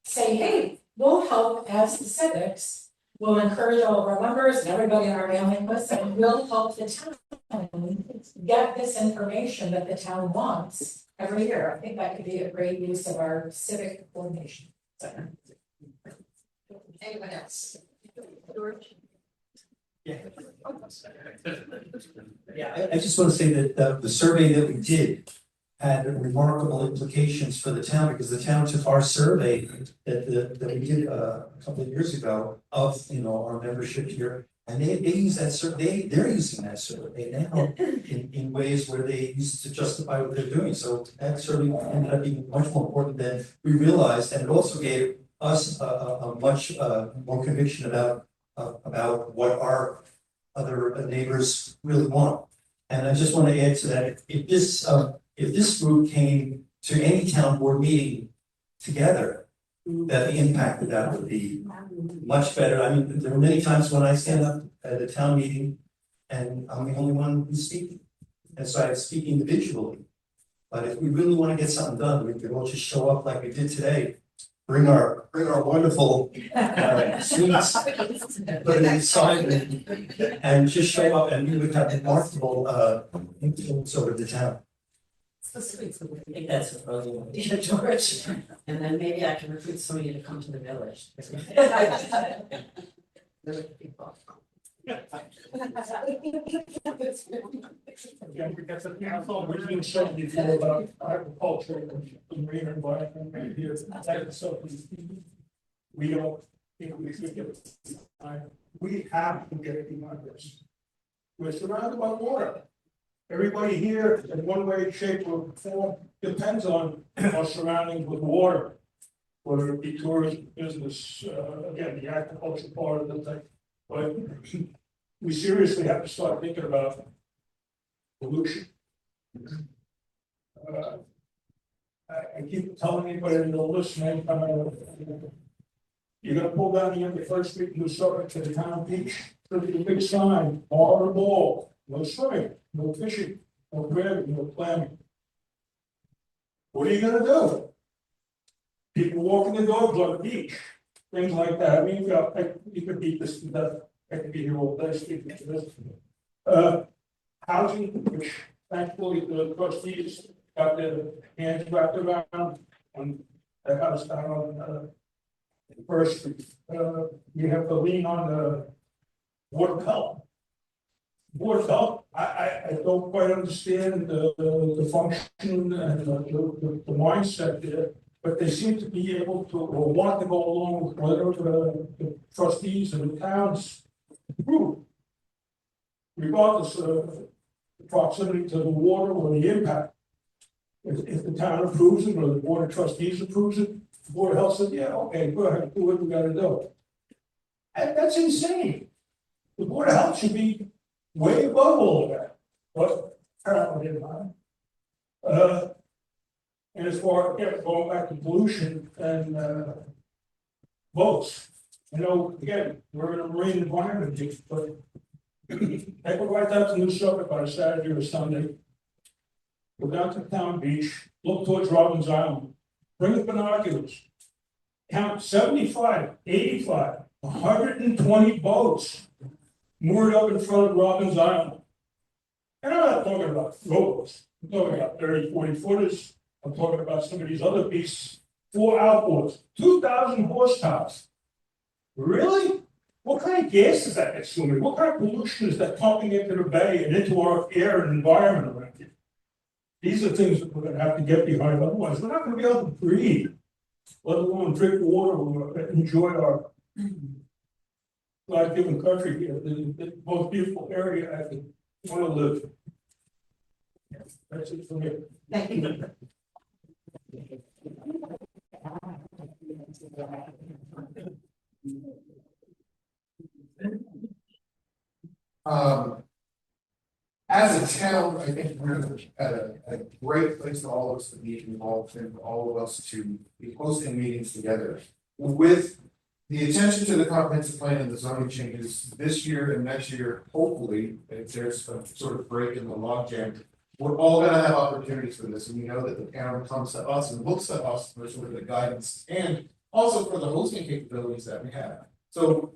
say, hey, we'll help as the Civics, we'll encourage all of our members and everybody on our mailing list, and we'll help the town get this information that the town wants every year. I think that could be a great use of our civic coordination center. Anyone else? George? Yeah, I just want to say that the survey that we did had remarkable implications for the town, because the town took our survey that we did a couple of years ago of, you know, our membership here, and they use that survey, they're using that survey now in ways where they use it to justify what they're doing. So that survey ended up being much more important than we realized, and it also gave us a much more conviction about what our other neighbors really want. And I just want to add to that, if this group came to any town board meeting together, that the impact of that would be much better. I mean, there are many times when I stand up at a town meeting and I'm the only one who's speaking. And so I speak individually. But if we really want to get something done, we could all just show up like we did today. Bring our wonderful sweets, put it inside and just show up, and we would have remarkable influence over the town. I think that's a really idea, George, and then maybe I can recruit somebody to come to the village. Again, because the council, we're being said before about agriculture and marine environment right here. So we don't think we should get time. We have to get behind this. We're surrounded by water. Everybody here in one way, shape, or form depends on our surroundings with water. Whether it be tourism, business, again, the agriculture part of the thing. But we seriously have to start thinking about pollution. I keep telling anybody to listen, anytime you're gonna pull down the end of First Street and do something to the town beach, there's a big sign, all the ball, no swimming, no fishing, no grabbing, no clamming. What are you gonna do? People walking their dogs on the beach, things like that. I mean, you could beat this to death. I could be here all day speaking to this. Housing, which thankfully the trustees got their hands wrapped around on the house down on First Street. You have to lean on the Board of Health. Board of Health, I don't quite understand the function and the mindset there, but they seem to be able to, or want to go along with whatever the trustees and the towns approve. Regardless of the proximity to the water or the impact. If the town approves it or the Board of Trustees approves it, the Board of Health said, yeah, okay, go ahead, do what we gotta do. And that's insane. The Board of Health should be way above all of that, but apparently they're not. And as far as going back to pollution and boats, you know, again, we're in a marine environment, but I go right down to New Suffolk on a Saturday or Sunday. Go down to the town beach, look towards Robbins Island, bring the binoculars. Count 75, 85, 120 boats moored up in front of Robbins Island. And I'm not talking about rowboats, I'm talking about 30, 40 footers. I'm talking about some of these other beasts, 4 outboards, 2,000 horsepower. Really? What kind of gas is that consuming? What kind of pollution is that pumping into the bay and into our air and environment around here? These are things that we're gonna have to get behind, otherwise we're not gonna be able to breathe, let alone drink water or enjoy our God-given country here, the most beautiful area I could wanna live. That's it for me. Thank you. As a town, I think we're at a great place for all of us to be involved and for all of us to be hosting meetings together. With the attention to the comprehensive plan and the zoning changes this year and next year, hopefully, if there's a sort of break in the logjam, we're all gonna have opportunities for this, and we know that the town comes to us and looks at us for sort of the guidance and also for the hosting capabilities that we have. So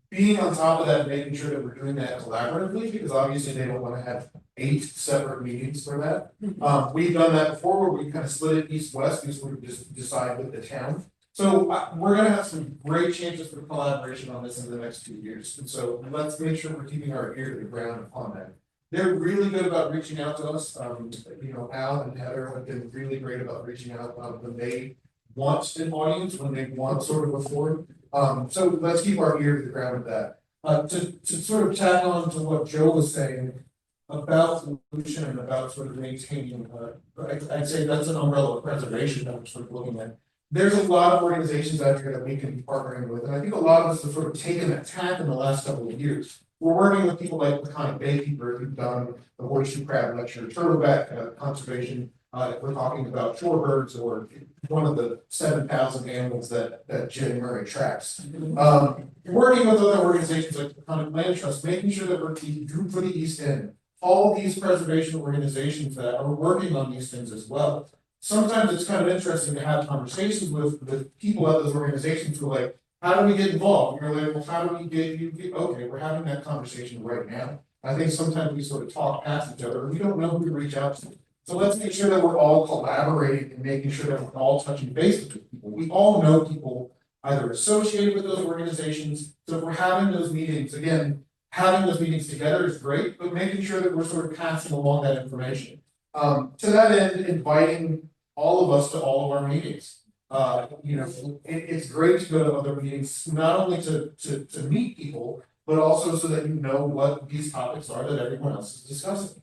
being on top of that, and making sure that we're doing that collaboratively, because obviously they don't want to have 8 separate meetings for that. We've done that before, where we kind of split it east-west, we sort of just decide with the town. So we're gonna have some great changes for collaboration on this in the next 2 years, and so let's make sure we're keeping our ear to the ground on that. They're really good about reaching out to us. You know, Al and Heather have been really great about reaching out when they want an audience, when they want sort of a forum. So let's keep our ear to the ground with that. To sort of tack on to what Joe was saying about pollution and about sort of maintaining, I'd say that's an umbrella of preservation that we're sort of looking at. There's a lot of organizations out here that we can be partnering with, and I think a lot of us have sort of taken that tack in the last couple of years. We're working with people like Laconic Baykeeper, who've done the horseshoe crab lecture, turtleback conservation. We're talking about shorebirds or one of the 7,000 animals that Jim Murray tracks. Working with other organizations like the Laconic Land Trust, making sure that we're the group for the East End. All these preservation organizations that are working on these things as well. Sometimes it's kind of interesting to have conversations with people at those organizations who are like, how do we get involved? And you're like, well, how do we get you? Okay, we're having that conversation right now. I think sometimes we sort of talk past each other and we don't know who to reach out to. So let's make sure that we're all collaborating and making sure that we're all touching base with people. We all know people either associated with those organizations. So if we're having those meetings, again, having those meetings together is great, but making sure that we're sort of passing along that information. To that end, inviting all of us to all of our meetings. It's great to go to other meetings, not only to meet people, but also so that you know what these topics are that everyone else is discussing.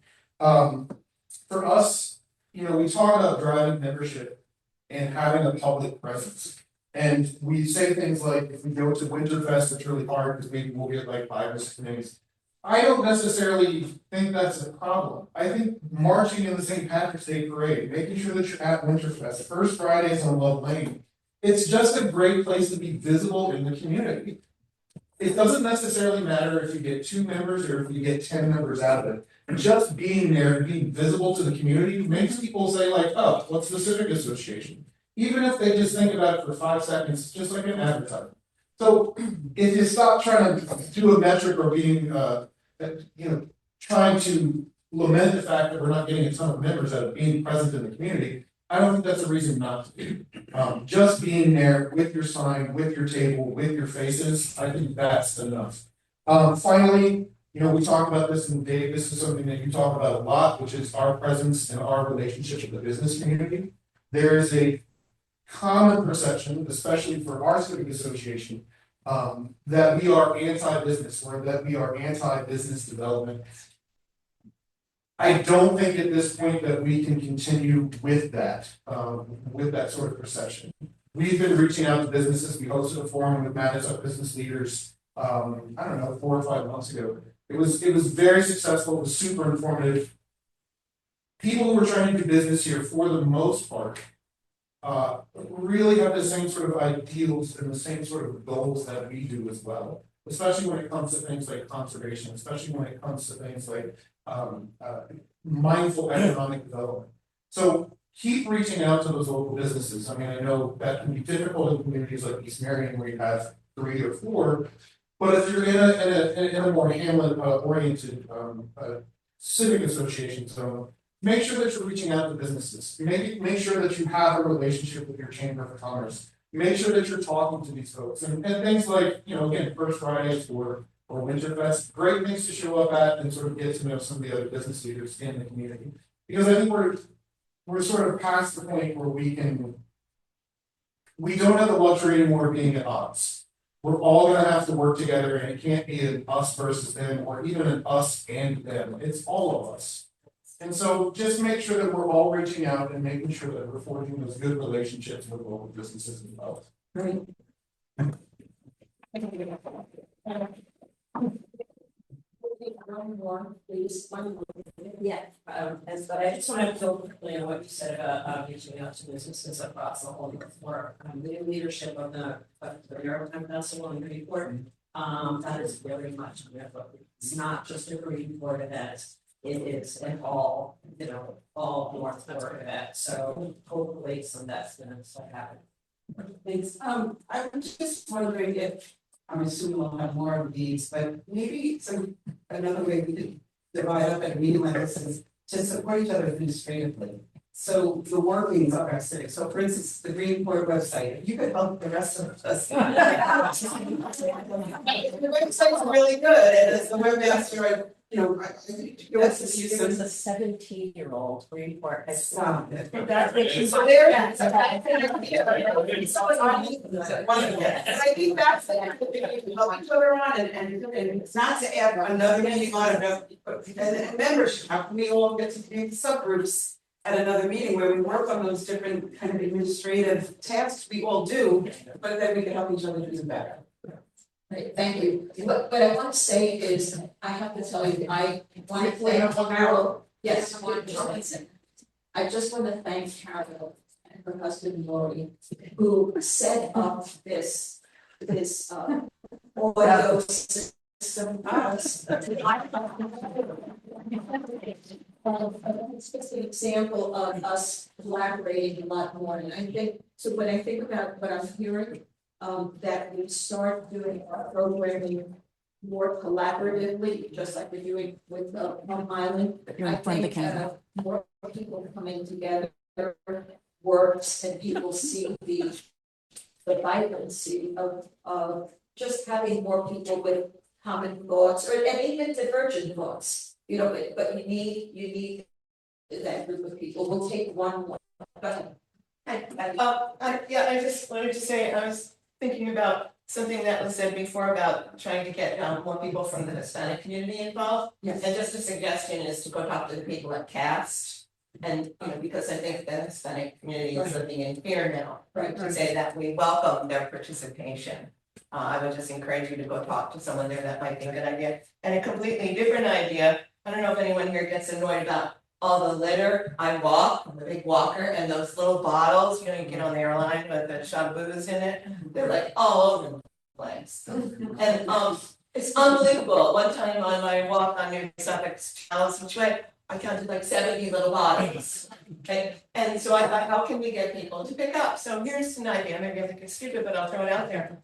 For us, we talk about driving membership and having a public presence. And we say things like, if we go to Winterfest, it's really hard because maybe we'll get like 5 or 6 things. I don't necessarily think that's a problem. I think marching in the St. Patrick's Day parade, making sure that you're at Winterfest, First Fridays on Love Lane, it's just a great place to be visible in the community. It doesn't necessarily matter if you get 2 members or if you get 10 members out of it. Just being there and being visible to the community makes people say like, oh, what's the Civic Association? Even if they just think about it for 5 seconds, just like an advertisement. So if you stop trying to do a metric or being, trying to lament the fact that we're not getting a ton of members out of being present in the community, I don't think that's a reason not to be. Just being there with your sign, with your table, with your faces, I think that's enough. Finally, we talk about this, and Dave, this is something that you talk about a lot, which is our presence and our relationship with the business community. There is a common perception, especially for our civic association, that we are anti-business or that we are anti-business development. I don't think at this point that we can continue with that sort of perception. We've been reaching out to businesses. We hosted a forum with Manitowoc business leaders, 4 or 5 months ago. It was very successful. It was super informative. People who are trying to do business here, for the most part, really have the same sort of ideals and the same sort of goals that we do as well, especially when it comes to things like conservation, especially when it comes to things like mindful economic development. So keep reaching out to those local businesses. I mean, I know that can be difficult in communities like East Marion where you have 3 or 4, but if you're in a more Hamlet oriented civic association zone, make sure that you're reaching out to businesses. Make sure that you have a relationship with your Chamber of Commerce. Make sure that you're talking to these folks and things like, again, First Fridays or Winterfest, great things to show up at and sort of get to know some of the other business leaders in the community. Because I think we're sort of past the point where we don't have the luxury anymore of being at odds. We're all gonna have to work together, and it can't be an us versus them or even an us and them. It's all of us. And so just make sure that we're all reaching out and making sure that we're forging those good relationships with local businesses as well. Great. One more, please. One more. Yeah. But I just want to build quickly on what you said about reaching out to businesses across the whole network. The leadership of the Maritime Festival in Greenport, that is very much on their focus. It's not just a Greenport event. It is an all North Florida event. So hopefully some of that's gonna start happening. Thanks. I'm just wondering if, I'm assuming we'll have more of these, but maybe another way we could divide up a meeting like this is to support each other administratively. So the workings of our city. So for instance, the Greenport website, if you could help the rest of us. The website's really good, and as the webmaster, There was a 17-year-old Greenport has stopped it. So there it is. So I think that's the we need to help each other on and it's not to add another meeting on and membership. How can we all get to create subgroups at another meeting where we work on those different kind of administrative tasks we all do, but then we can help each other do them better. Right, thank you. What I want to say is, I have to tell you, I want to thank Carol. Yes, I just want to thank Carol and her husband Lori, who set up this audio system. It's just an example of us collaborating a lot more, and I think so. When I think about what I'm hearing. That we start doing our programming more collaboratively, just like we're doing with Plum Island. You're in front of the camera. More people coming together works and people see the vibrancy of just having more people with common thoughts or and even divergent thoughts. You know, but you need that group of people. We'll take one more. Go ahead. Yeah, I just wanted to say, I was thinking about something that was said before about trying to get more people from the Hispanic community involved. Yes. And just a suggestion is to go talk to the people at CAST. And, you know, because I think the Hispanic community is living in fear now, Right. to say that we welcome their participation. I would just encourage you to go talk to someone there, that might be a good idea. And a completely different idea, I don't know if anyone here gets annoyed about all the litter. I walk, I'm a big walker, and those little bottles, you know, you get on the airline with the shampoos in it, they're like all over the place. And it's unbelievable. One time on my walk on New Civics Challenge, which way I counted like 70 little bottles. Okay, and so I thought, how can we get people to pick up? So here's an idea. Maybe I think it's stupid, but I'll throw it out there.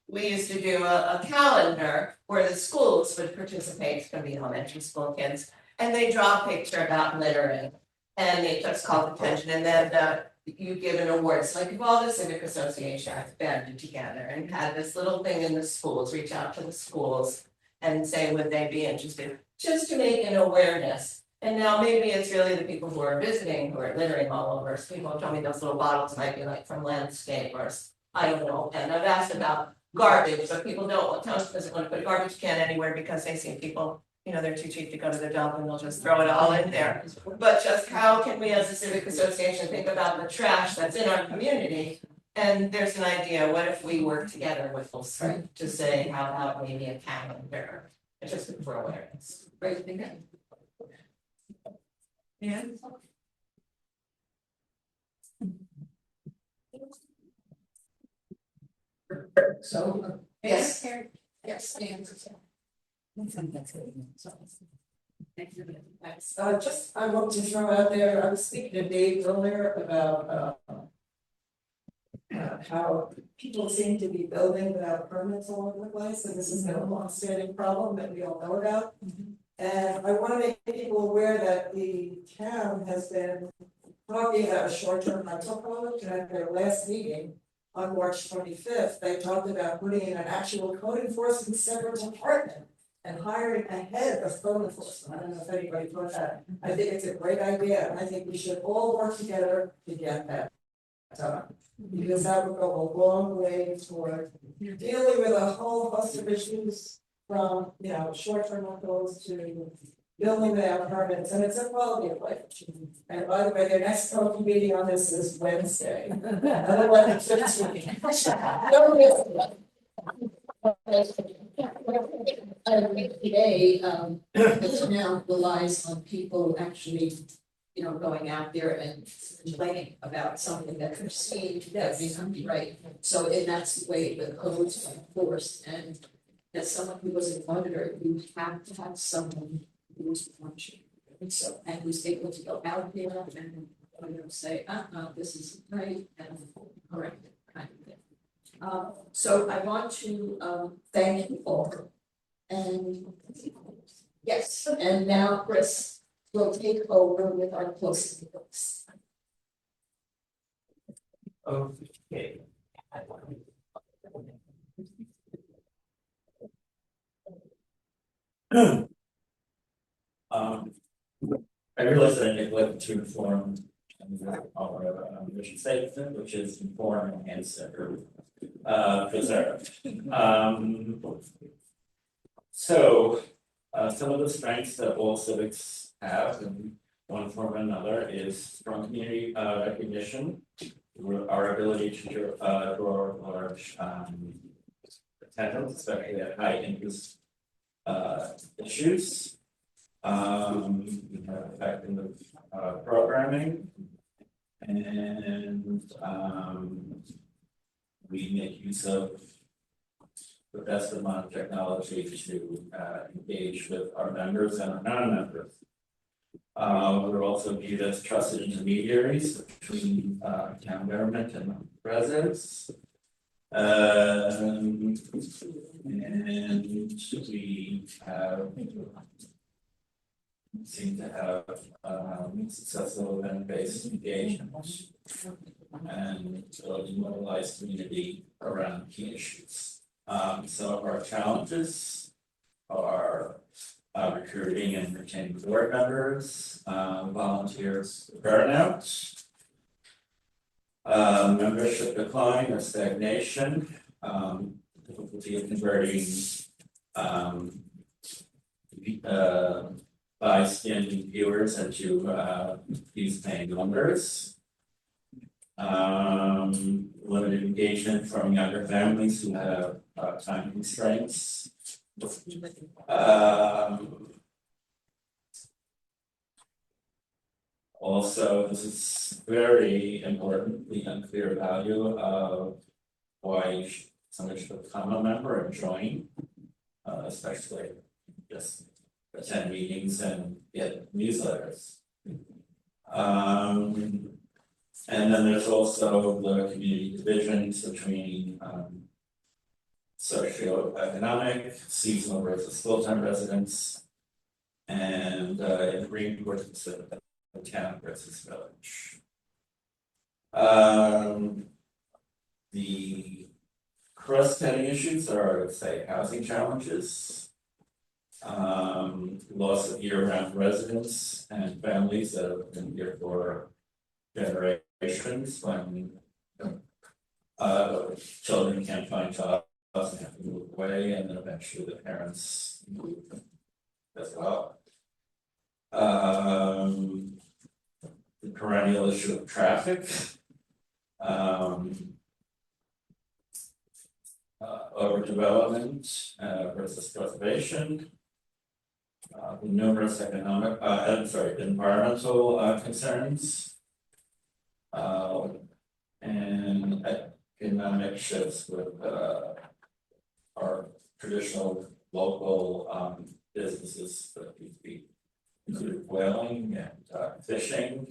We used to do a calendar where the schools would participate. It's gonna be elementary school kids. And they draw a picture about littering, and it just called attention, and then you give an award. It's like if all the civic associations banded together and had this little thing in the schools, reach out to the schools and say, would they be interested, just to make an awareness. And now maybe it's really the people who are visiting who are littering all over. So people told me those little bottles might be like from landscape or I don't know. And I've asked about garbage, but people don't want, town doesn't want to put a garbage can anywhere because they see people, you know, they're too cheap to go to the dump and they'll just throw it all in there. But just how can we as a civic association think about the trash that's in our community? And there's an idea, what if we work together with full strength to say how about maybe a calendar, just for awareness. Great, thank you. Yeah. So, yes. Yes, and. Just, I want to throw out there, I was speaking to Dave earlier about, how people seem to be building without permits all over the place, and this has been a long-standing problem that we all know about. And I want to make people aware that the town has been talking about a short-term rental code, and at their last meeting on March 25th, they talked about putting in an actual code enforcement separate department and hiring a head of code enforcement. I don't know if anybody thought that. I think it's a great idea, and I think we should all work together to get that done. Because that would go a long way toward dealing with a whole host of issues from, you know, short-term rentals to building without permits, and it's a quality of life. And by the way, their next public meeting on this is Wednesday. Today, this now relies on people actually, you know, going out there and complaining about something that they're seeing that may not be right. So, and that's the way the codes are enforced, and as someone who was a monitor, you have to have someone who's watching. And so, and who's able to go out there and, you know, say, this isn't right, and correct it, kind of thing. So I want to thank you all. And yes, and now Chris will take over with our closing remarks. Okay. I realize that I neglected to inform our mission statement, which is inform and serve, preserve. So, some of the strengths that all civics have in one form or another is strong community recognition, our ability to draw large attendance, especially at high interest issues. We have effective programming, and we make use of the best amount of technology to engage with our members and our non-members. We're also viewed as trusted intermediaries between town government and residents. And we have seem to have successful event-based engagement and mobilize community around key issues. Some of our challenges are recruiting and retaining board members, volunteers burnout, membership decline or stagnation, difficulty of converting by-standing viewers into these paying members. Limited engagement from younger families who have time constraints. Also, this is very important, the unclear value of why somebody should become a member and join, especially just attend meetings and get newsletters. And then there's also the community divisions between socioeconomic, seasonal versus full-time residents, and Greenport specific town versus village. The cross-cutting issues are, I would say, housing challenges, loss of year-round residents and families that have been here for generations when children can't find jobs and have to move away, and then eventually the parents move as well. The perennial issue of traffic, overdevelopment versus preservation, the numerous environmental concerns, and economic shifts with our traditional local businesses that need to be including whaling and fishing,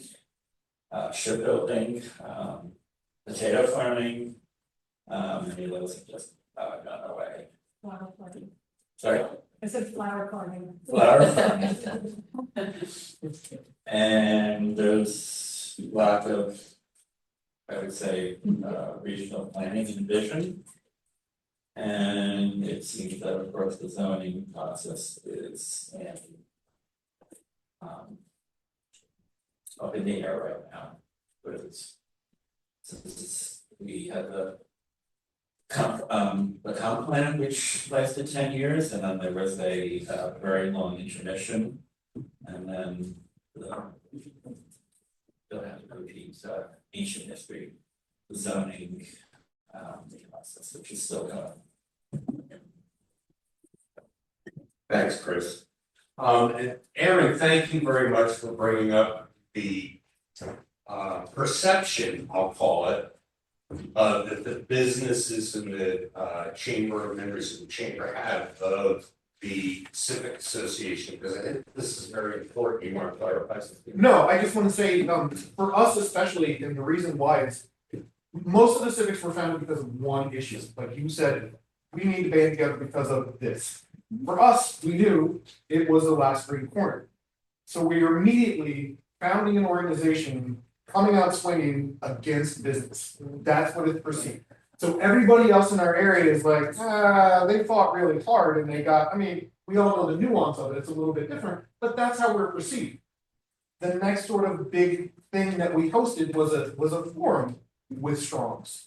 shipbuilding, potato farming, many of those have just gone away. Flower farming. Sorry? I said flower farming. Flower farming. And there's lack of, I would say, regional planning and vision. And it seems that, of course, the zoning process is up in the air right now. But it's, since we had the comp plan, which lasted 10 years, and then there was a very long intermission, and then they'll have to repeat ancient history, zoning process, which is still going. Thanks, Chris. And Aaron, thank you very much for bringing up the perception, I'll call it, that the businesses and the chamber, members of the chamber have of the Civic Association, because I think this is very important. You want to clarify something? No, I just want to say, for us especially, and the reason why is most of the civics were founded because of one issue. Like you said, we need to band together because of this. For us, we knew it was the last green corner. So we are immediately founding an organization coming out swinging against business. That's what it's perceived. So everybody else in our area is like, they fought really hard and they got, I mean, we all know the nuance of it, it's a little bit different, but that's how we're perceived. The next sort of big thing that we hosted was a forum with Strongs.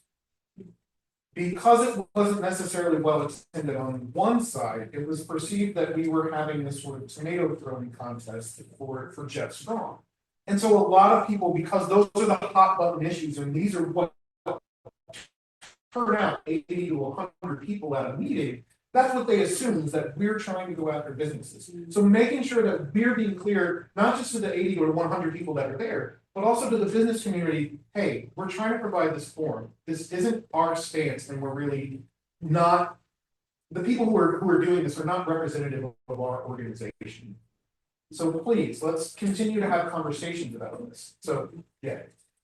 Because it wasn't necessarily well attended on one side, it was perceived that we were having this sort of tomato throwing contest for Jeff Strong. And so a lot of people, because those are the hot button issues, and these are what turn out 80 to 100 people at a meeting, that's what they assume, is that we're trying to go after businesses. So making sure that we're being clear, not just to the 80 or 100 people that are there, but also to the business community, hey, we're trying to provide this forum. This isn't our stance, and we're really not, the people who are doing this are not representative of our organization. So please, let's continue to have conversations about this. So, yeah.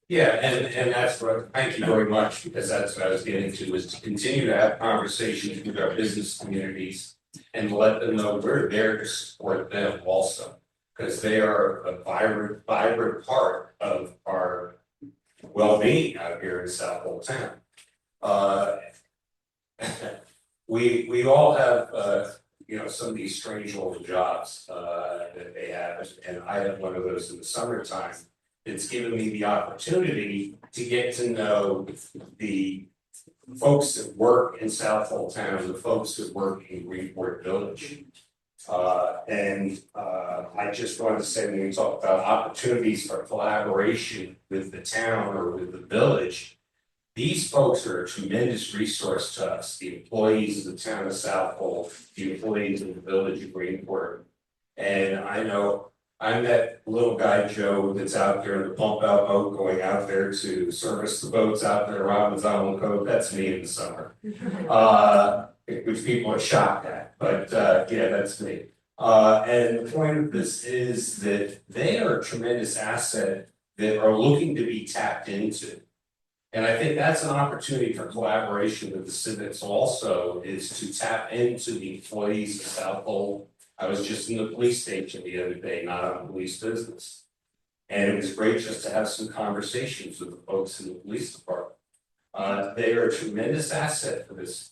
Yeah, and that's what, thank you very much, because that's what I was getting to, is to continue to have conversations with our business communities. And let them know we're there to support them also, because they are a vibrant part of our well-being out here in South Old Town. We all have, some of these strange old jobs, that they have, and I have one of those in the summertime. It's given me the opportunity to get to know the folks that work in South Old Town, the folks that work in Greenport Village. I just wanted to say, when we talk about opportunities for collaboration with the town or with the village, these folks are a tremendous resource to us, the employees of the town of South Old, the employees of the village of Greenport. And I know I'm that little guy Joe that's out there in the pump out boat going out there to service the boats out there, Robbins Island Cove. That's me in the summer. Which people are shocked at, but yeah, that's me. And the point of this is that they are a tremendous asset that are looking to be tapped into. And I think that's an opportunity for collaboration with the civics also, is to tap into the employees of South Old. I was just in the police station the other day, not on police business. And it was great just to have some conversations with the folks in the police department. They are a tremendous asset for this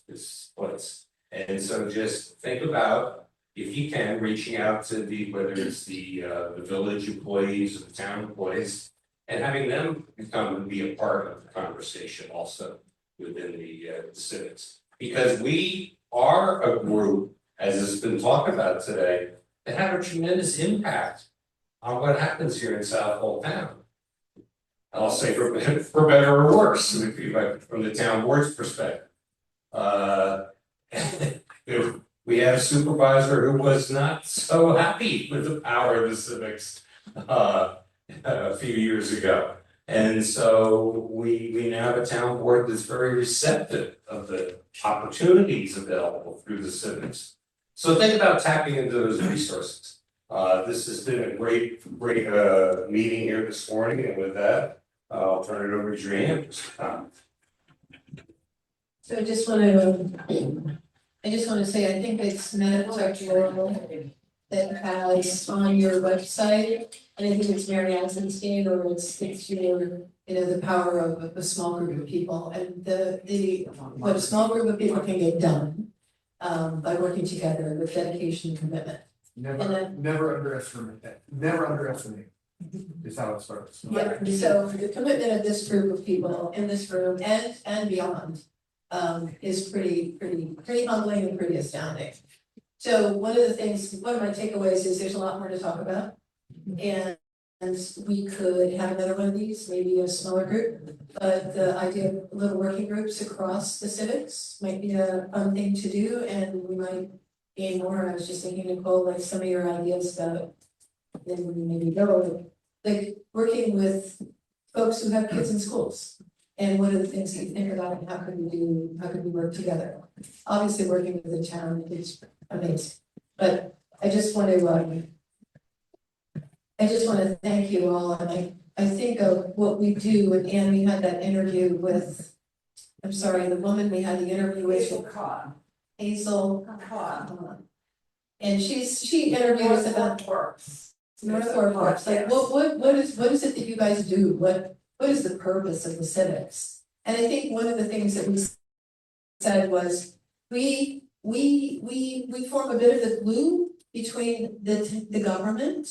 place. And so just think about, if you can, reaching out to whether it's the village employees or the town employees, and having them come and be a part of the conversation also within the civics. Because we are a group, as has been talked about today, that have a tremendous impact on what happens here in South Old Town. I'll say for better or worse, from the town board's perspective. We had a supervisor who was not so happy with the power of the civics a few years ago. And so we now have a town board that's very receptive of the opportunities available through the civics. So think about tapping into those resources. This has been a great meeting here this morning, and with that, I'll turn it over to Julianne for some comments. So I just want to say, I think it's metaphorical that has on your website, and I think it's Mary Eisenstein, or it's your, the power of a small group of people, and what a small group of people can get done by working together with dedication and commitment. Never underestimate that. Never underestimate is how it starts. Yeah, so the commitment of this group of people in this room and beyond is pretty humbling and pretty astounding. So one of my takeaways is there's a lot more to talk about, and we could have another one of these, maybe a smaller group, but the idea of little working groups across the civics might be a fun thing to do, and we might gain more. I was just thinking, Nicole, like some of your ideas about, then we maybe go, like working with folks who have kids in schools. And what are the things that you think about, and how could we work together? Obviously, working with the town is amazing, but I just want to thank you all, and I think of what we do, and we had that interview with, I'm sorry, the woman we had the interview with, Hazel Cobb. And she interviewed us about North Works. Like what is it that you guys do? What is the purpose of the civics? And I think one of the things that we said was we form a bit of the glue between the government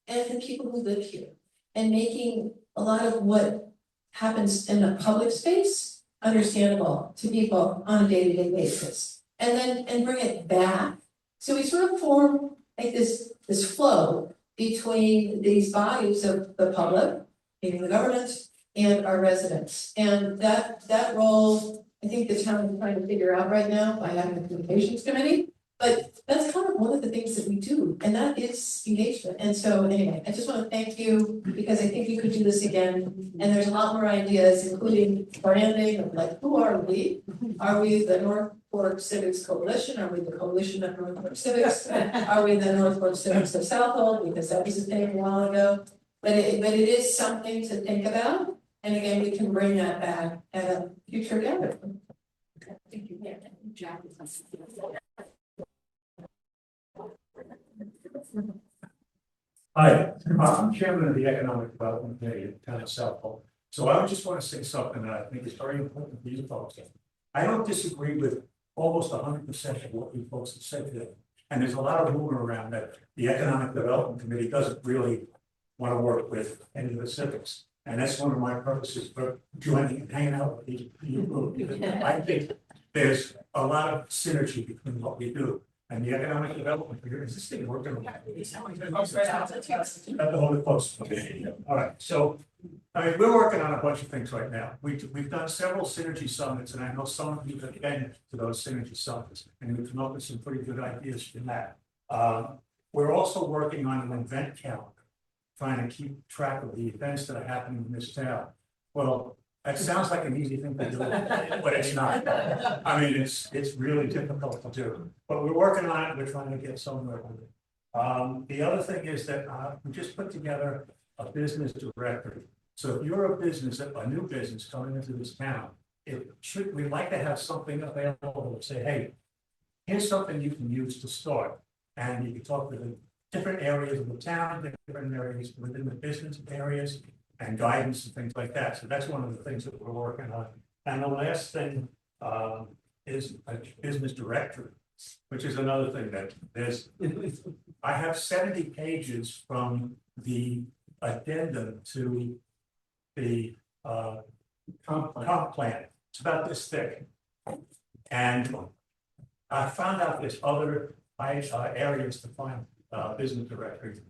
and the people who live here, and making a lot of what happens in the public space understandable to people on a day-to-day basis, and bring it back. So we sort of form like this flow between these bodies of the public, meaning the government, and our residents. And that role, I think the town is trying to figure out right now by having a communications committee, but that's kind of one of the things that we do, and that is engagement. And so anyway, I just want to thank you, because I think you could do this again, and there's a lot more ideas, including branding of like, who are we? Are we the North Fork Civics Coalition? Are we the Coalition of North Fork Civics? Are we the North Fork Civics of South Old? Because that was a thing a while ago. But it is something to think about. And again, we can bring that back at a future gathering. Hi, I'm chairman of the Economic Development Committee of the Town of Southport. So I would just want to say something that I think is very important for you folks. I don't disagree with almost 100% of what you folks have said today. And there's a lot of rumor around that the Economic Development Committee doesn't really want to work with any of the civics. And that's one of my purposes for joining and hanging out with you group. Because I think there's a lot of synergy between what we do. And the Economic Development Committee, is this thing working? Got to hold it close. Okay, all right, so, I mean, we're working on a bunch of things right now. We've done several synergy summits, and I know some of you have been to those synergy summits, and we've come up with some pretty good ideas from that. We're also working on an event calendar, trying to keep track of the events that are happening in this town. Well, that sounds like an easy thing to do, but it's not. I mean, it's really difficult to do, but we're working on it. We're trying to get somewhere with it. The other thing is that we just put together a business directory. So if you're a business, a new business coming into this town, we'd like to have something available to say, hey, here's something you can use to start. And you can talk to the different areas of the town, different areas within the business areas, and guidance and things like that. So that's one of the things that we're working on. And the last thing is a business directory, which is another thing that I have 70 pages from the addendum to the comp plan. It's about this thick. And I found out there's other areas to find business directories,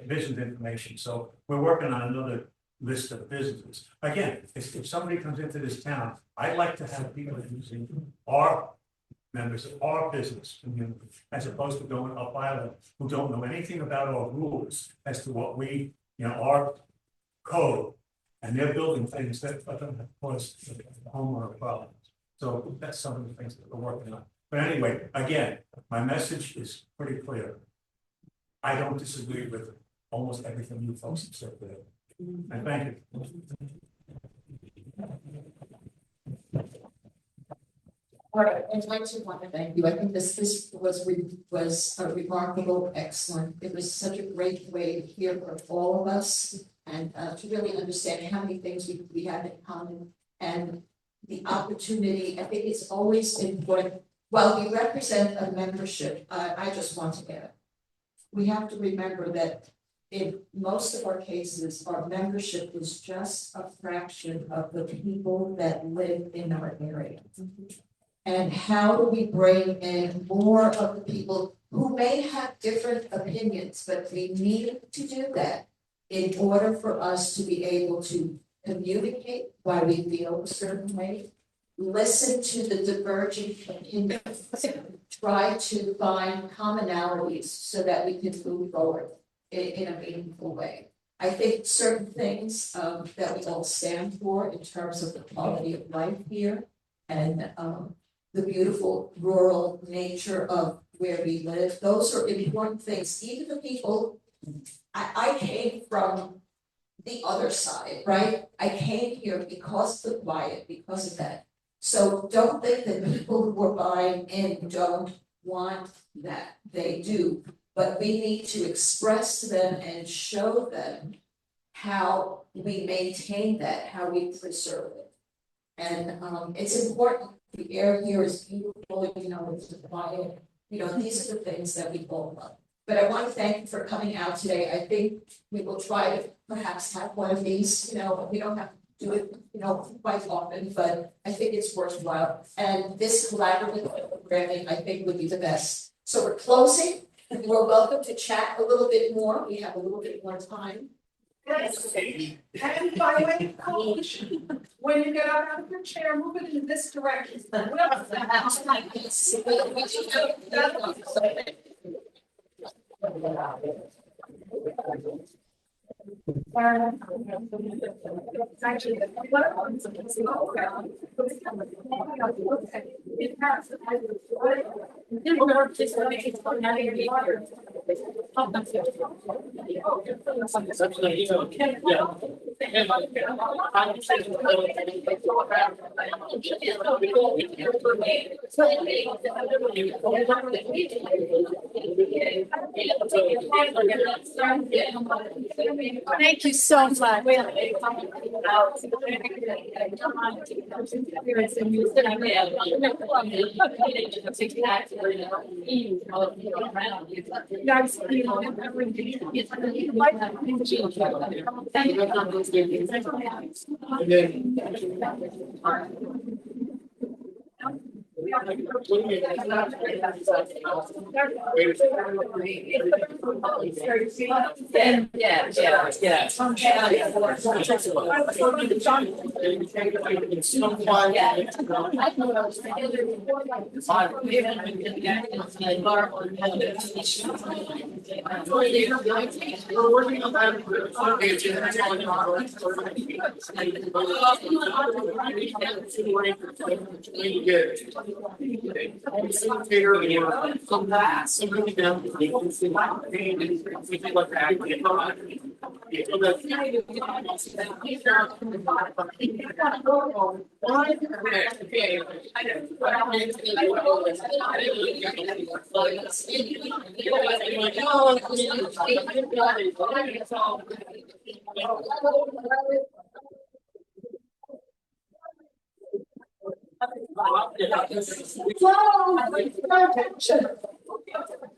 business information. So we're working on another list of businesses. Again, if somebody comes into this town, I'd like to have people using our members of our business community, as opposed to going up island who don't know anything about our rules as to what we, our code, and they're building things that are going to cause homeowner problems. So that's some of the things that we're working on. But anyway, again, my message is pretty clear. I don't disagree with almost everything you folks have said today. And thank you. All right, I'd like to want to thank you. I think this was a remarkable, excellent. It was such a great way to hear from all of us and to really understand how many things we have in common and the opportunity. I think it's always important. While we represent a membership, I just want to add, we have to remember that in most of our cases, our membership is just a fraction of the people that live in our area. And how do we bring in more of the people who may have different opinions, but we need to do that in order for us to be able to communicate why we feel a certain way, listen to the diverging opinions, try to find commonalities so that we can move forward in a meaningful way. I think certain things that we all stand for in terms of the quality of life here and the beautiful rural nature of where we live, those are important things. Even the people, I came from the other side, right? I came here because of the quiet, because of that. So don't think that people who are buying in don't want that. They do. But we need to express to them and show them how we maintain that, how we preserve it. And it's important. The air here is beautiful, it's quiet. These are the things that we all love. But I want to thank you for coming out today. I think we will try to perhaps have one of these, we don't have to do it, quite often, but I think it's worthwhile. And this collaborative programming, I think, would be the best. So we're closing. We're welcome to chat a little bit more. We have a little bit more time. Yes. And by the way, coach, when you get out of your chair, move it in this direction. Thank you so much. We're working on that.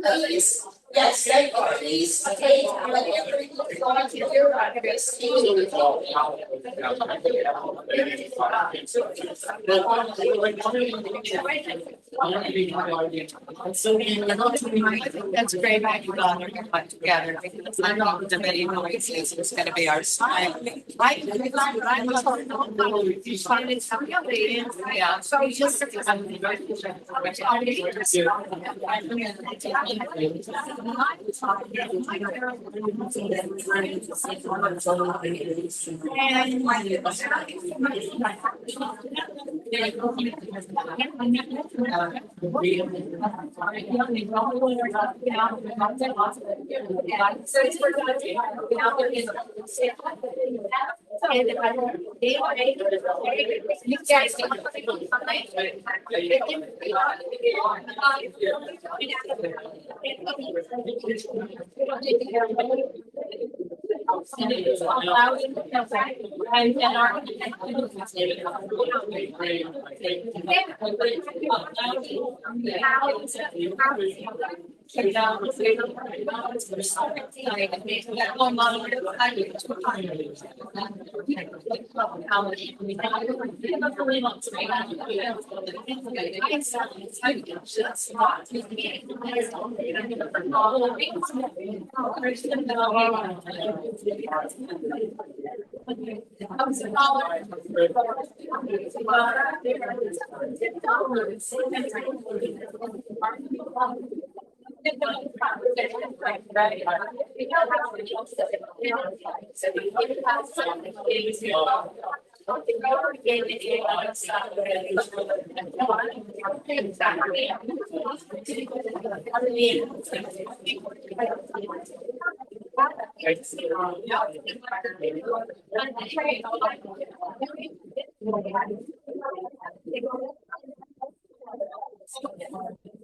Please, yes, thank you, please, take whatever you want to do, That's great that you got our back together, because I'm not debating noises, it's gonna be our style. Right? Yeah, so we just.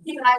You guys